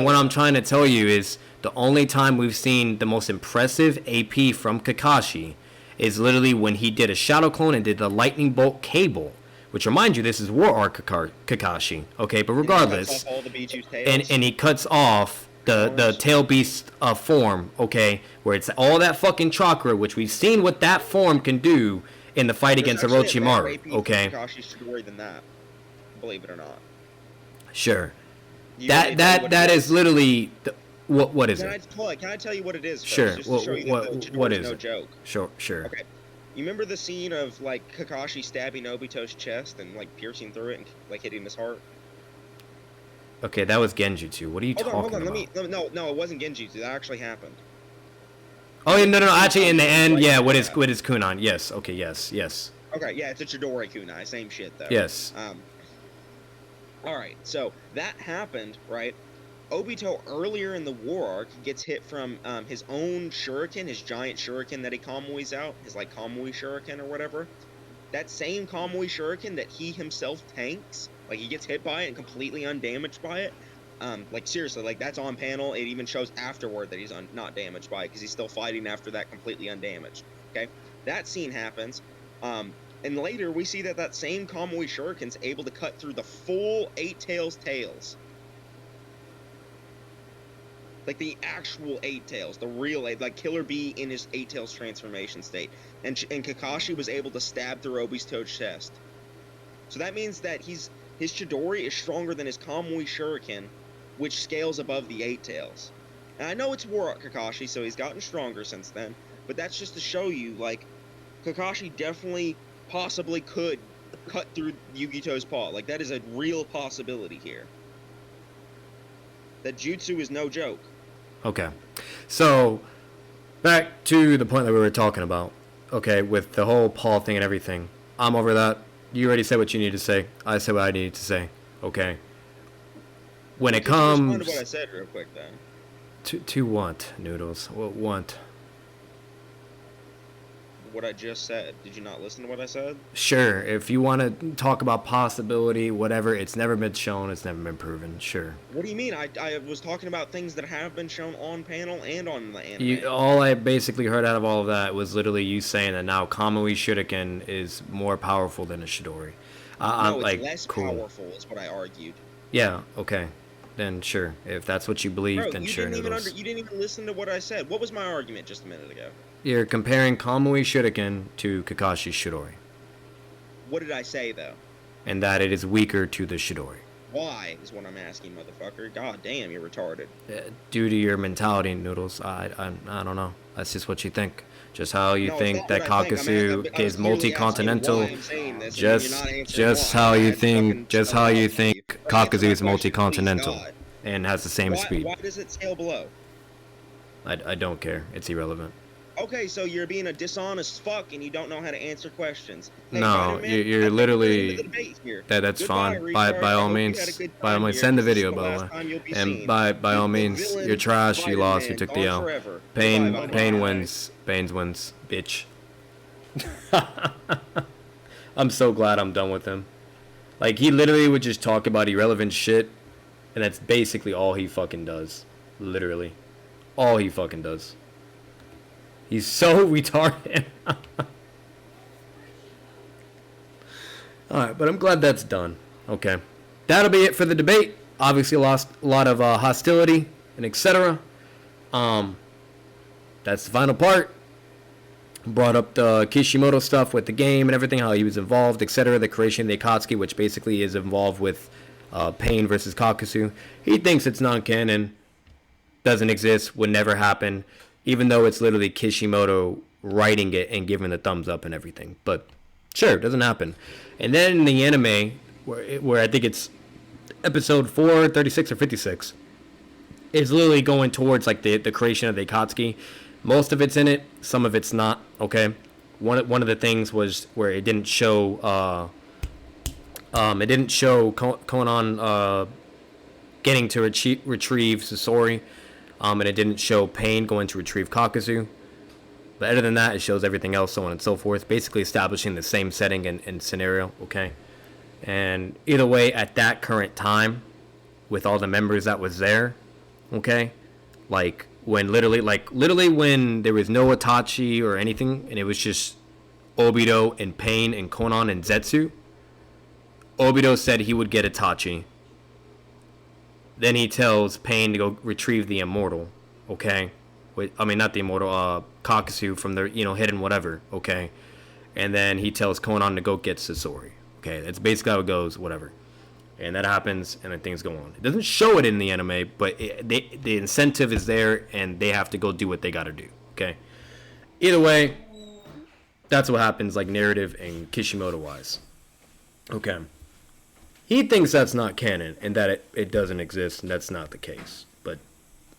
[SPEAKER 3] what I'm trying to tell you is the only time we've seen the most impressive AP from Kakashi is literally when he did a Shadow Clone and did the Lightning Bolt Cable, which reminds you this is War Arc Kakashi, okay, but regardless, and he cuts off the tail beast form, okay, where it's all that fucking chakra, which we've seen what that form can do in the fight against Orochimaru, okay?
[SPEAKER 5] Than that, believe it or not.
[SPEAKER 3] Sure. That is literally what is it?
[SPEAKER 5] Can I tell you what it is? First,
[SPEAKER 3] sure.
[SPEAKER 5] What is
[SPEAKER 3] it?
[SPEAKER 5] No joke.
[SPEAKER 3] Sure.
[SPEAKER 5] Okay. You remember the scene of like Kakashi stabbing Obito's chest and like piercing through it and like hitting his heart?
[SPEAKER 3] Okay, that was Genjutsu. What are you talking about?
[SPEAKER 5] No, it wasn't Genjutsu. That actually happened.
[SPEAKER 3] Oh, yeah, no. Actually, in the end, yeah, what is Kunan? Yes. Okay, yes.
[SPEAKER 5] Okay, yeah, it's a Chidori Kunai. Same shit, though.
[SPEAKER 3] Yes.
[SPEAKER 5] Alright, so that happened, right? Obito, earlier in the War Arc, gets hit from his own shuriken, his giant shuriken that he Kamui's out, his, like, Kamui shuriken or whatever. That same Kamui shuriken that he himself tanks, like, he gets hit by it and completely undamaged by it. Like, seriously, like, that's on panel. It even shows afterward that he's not damaged by it, because he's still fighting after that completely undamaged, okay? That scene happens, and later we see that same Kamui shuriken's able to cut through the full Eight Tails tails. Like, the actual Eight Tails, the real like Killer Bee in his Eight Tails transformation state. And Kakashi was able to stab through Obito's chest. So that means that his Chidori is stronger than his Kamui Shuriken, which scales above the Eight Tails. And I know it's War Arc Kakashi, so he's gotten stronger since then, but that's just to show you, like, Kakashi definitely, possibly could cut through Yugito's paw. Like, that is a real possibility here. That jutsu is no joke.
[SPEAKER 3] Okay. So, back to the point that we were talking about. Okay, with the whole paw thing and everything. I'm over that. You already said what you needed to say. I said what I needed to say. Okay. When it comes...
[SPEAKER 5] Respond to what I said real quick, then.
[SPEAKER 3] To what, Noodles? What?
[SPEAKER 5] What I just said. Did you not listen to what I said?
[SPEAKER 3] Sure. If you want to talk about possibility, whatever, it's never been shown, it's never been proven. Sure.
[SPEAKER 5] What do you mean? I was talking about things that have been shown on panel and on the anime.
[SPEAKER 3] All I basically heard out of all of that was literally you saying that now Kamui Shuriken is more powerful than a Chidori.
[SPEAKER 5] No, it's like, less powerful is what I argued.
[SPEAKER 3] Yeah, okay. Then sure. If that's what you believe,
[SPEAKER 5] Bro,
[SPEAKER 3] then
[SPEAKER 5] you
[SPEAKER 3] sure.
[SPEAKER 5] You didn't even listen to what I said. What was my argument just a minute ago?
[SPEAKER 3] You're comparing Kamui Shuriken to Kakashi's Chidori.
[SPEAKER 5] What did I say, though?
[SPEAKER 3] And that it is weaker to the Chidori.
[SPEAKER 5] Why, is what I'm asking, motherfucker. God damn, you're retarded.
[SPEAKER 3] Due to your mentality, Noodles. I don't know. That's just what you think. Just how you think that Kakuzu is multi-continental. Just how you think Kakuzu is multi-continental and has the same speed.
[SPEAKER 5] Why does it scale below?
[SPEAKER 3] I don't care. It's irrelevant.
[SPEAKER 5] Okay, so you're being a dishonest fuck and you don't know how to answer questions. Hey,
[SPEAKER 3] no, you're literally... That's fine. By all means, send the video, by the way. And by all means, you're trash, you lost, you took the L. Pain wins. Baines wins, bitch. I'm so glad I'm done with him. Like, he literally would just talk about irrelevant shit, and that's basically all he fucking does. Literally. All he fucking does. He's so retarded. Alright, but I'm glad that's done. Okay. That'll be it for the debate.
[SPEAKER 11] obviously lost a lot of hostility and etc. That's the final part. Brought up the Kishimoto stuff with the game and everything, how he was involved, etc. The creation of the Akatsuki, which basically is involved with Pain versus Kakuzu. He thinks it's non-canon, doesn't exist, would never happen, even though it's literally Kishimoto writing it and giving the thumbs up and everything. But sure, it doesn't happen. And then in the anime, where I think it's episode 4, 36 or 56, is literally going towards like the creation of the Akatsuki. Most of it's in it, some of it's not. Okay, one of the things was where it didn't show Konan getting to retrieve Sasori, and it didn't show Pain going to retrieve Kakuzu. But other than that, it shows everything else, so on and so forth, basically establishing the same setting and scenario. Okay, and either way, at that current time, with all the members that was there, okay, like when literally when there was no Itachi or anything, and it was just Obito and Pain and Konan and Zetsu. Obito said he would get Itachi. Then he tells Pain to go retrieve the immortal, okay? Not the immortal, Kakuzu from the, hidden whatever, okay? And then he tells Konan to go get Sasori, okay? That's basically how it goes, whatever. And that happens, and then things go on. It doesn't show it in the anime, but the incentive is there, and they have to go do what they gotta do, okay? Either way, that's what happens, like, narrative and Kishimoto-wise. Okay. He thinks that's not canon, and that it doesn't exist, and that's not the case. But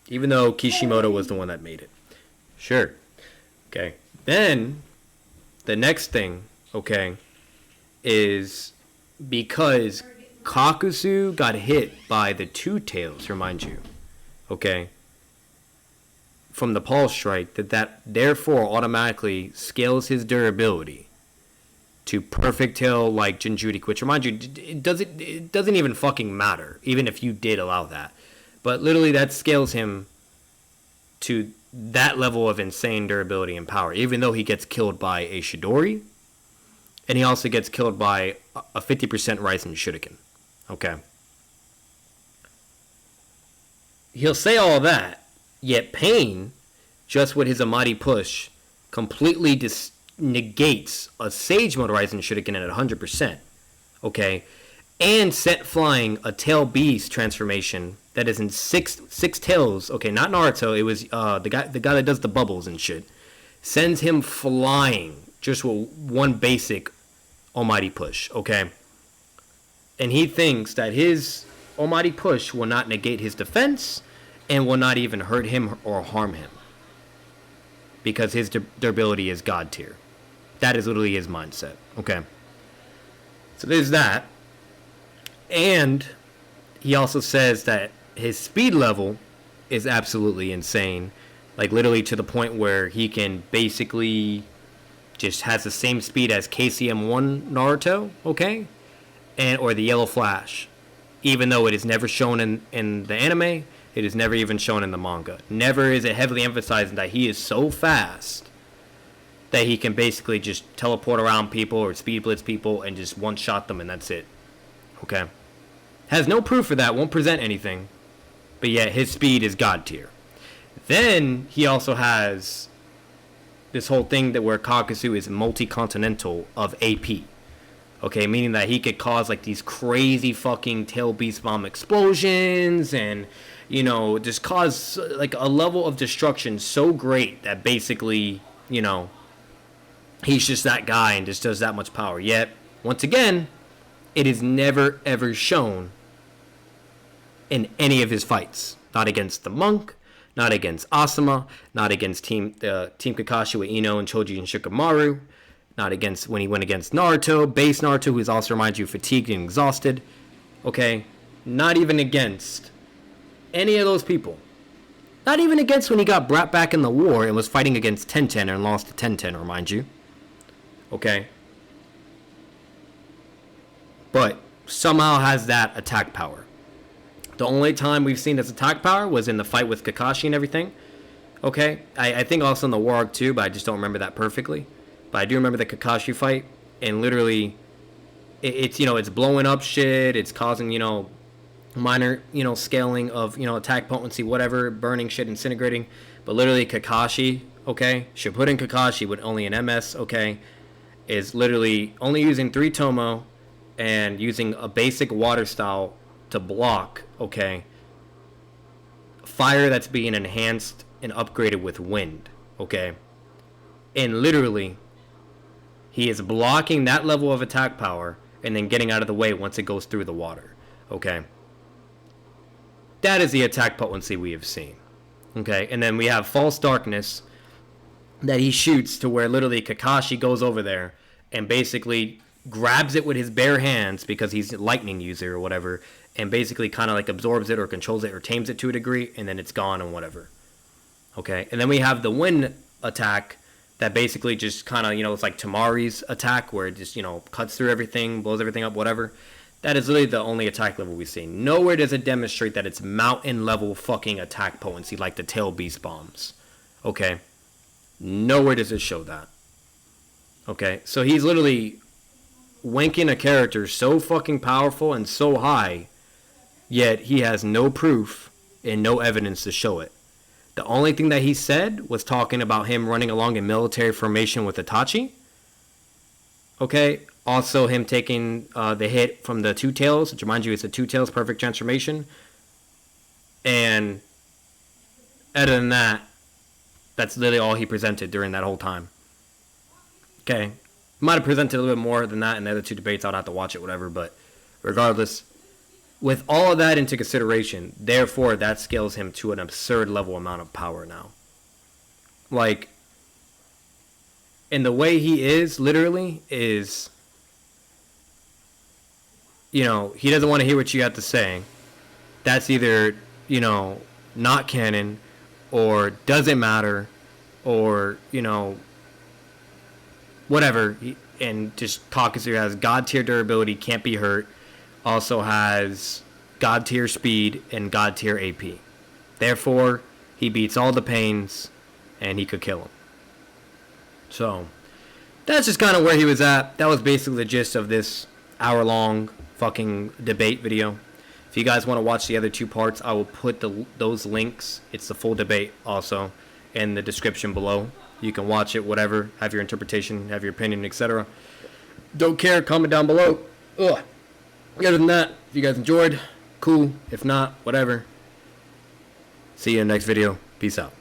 [SPEAKER 11] even though Kishimoto was the one that made it. Sure. Okay. Then, the next thing, okay, is because Kakuzu got hit by the two tails, remind you, okay, from the pulse strike, that therefore automatically scales his durability to perfect tail like Jinjuriki, which, remind you, it doesn't even fucking matter, even if you did allow that. But literally that scales him to that level of insane durability and power, even though he gets killed by a Shidori, and he also gets killed by a 50% Raisen Shuriken. Okay. He'll say all that, yet Pain, just with his Amati push, completely negates a Sage Mode Raisen Shuriken at 100%. Okay. And set flying a Tail Beast transformation that is in six tails. Okay, not Naruto. It was the guy that does the bubbles and shit. Sends him flying just with one basic Almighty push. Okay. And he thinks that his Almighty push will not negate his defense and will not even hurt him or harm him, because his durability is God tier. That is literally his mindset. Okay. So there's that. And he also says that his speed level is absolutely insane. Like, literally to the point where he can basically just has the same speed as KCM1 Naruto, okay? Or the Yellow Flash. Even though it is never shown in the anime, it is never even shown in the manga. Never is it heavily emphasized that he is so fast that he can basically just teleport around people or speed blitz people and just one-shot them, and that's it. Okay? Has no proof for that, won't present anything, but yet his speed is God tier. Then he also has this whole thing that where Kakuzu is multi-continental of AP. Okay, meaning that he could cause like these crazy fucking tail beast bomb explosions and, just cause like a level of destruction so great that basically, he's just that guy and just does that much power. Yet, once again, it is never ever shown in any of his fights. Not against the monk, not against Asuma, not against Team Kakashi with Ino and Choji and Shikamaru, not against when he went against Naruto, base Naruto, who is also, remind you, fatigued and exhausted. Okay? Not even against any of those people. Not even against when he got brought back in the war and was fighting against Tenten and lost to Tenten, remind you. Okay? But somehow has that attack power. The only time we've seen his attack power was in the fight with Kakashi and everything. Okay? I think also in the war arc too, but I just don't remember that perfectly. But I do remember the Kakashi fight, and literally, it's blowing up shit, it's causing, minor, scaling of, attack potency, whatever, burning shit, incinegrating. But literally Kakashi, okay, Shippuden Kakashi with only an MS, okay, is literally only using 3 Tomo and using a basic water style to block, okay, fire that's being enhanced and upgraded with wind, okay? And literally, he is blocking that level of attack power and then getting out of the way once it goes through the water, okay? That is the attack potency we have seen, okay? And then we have False Darkness that he shoots to where literally Kakashi goes over there and basically grabs it with his bare hands because he's a lightning user or whatever, and basically kind of like absorbs it or controls it or tames it to a degree, and then it's gone and whatever. Okay, and then we have the wind attack that basically just kind of, it's like Tamari's attack where it just, cuts through everything, blows everything up, whatever. That is literally the only attack level we've seen. Nowhere does it demonstrate that it's mountain level fucking attack potency like the tail beast bombs. Okay, nowhere does it show that. Okay, so he's literally wanking a character so fucking powerful and so high, yet he has no proof and no evidence to show it. The only thing that he said was talking about him running along in military formation with Itachi. Okay, also him taking the hit from the Two Tails, which reminds you it's a Two Tails perfect transformation. And other than that, that's literally all he presented during that whole time. Okay, might have presented a little bit more than that in the other 2 debates. I'd have to watch it, whatever. But regardless, with all of that into consideration, therefore that scales him to an absurd level amount of power now. Like, and the way he is, literally, is, he doesn't want to hear what you have to say. That's either, not canon, or doesn't matter, or, whatever. And just Kakuzu has god tier durability, can't be hurt, also has god tier speed and god tier AP. Therefore, he beats all the pains and he could kill him. So, that's just kind of where he was at. That was basically the gist of this hour-long fucking debate video. If you guys want to watch the other 2 parts, I will put those links. It's the full debate also in the description below. You can watch it, whatever, have your interpretation, have your opinion, etc. Don't care, comment down below. Ugh. Other than that, if you guys enjoyed, cool. If not, whatever. See you in the next video. Peace out.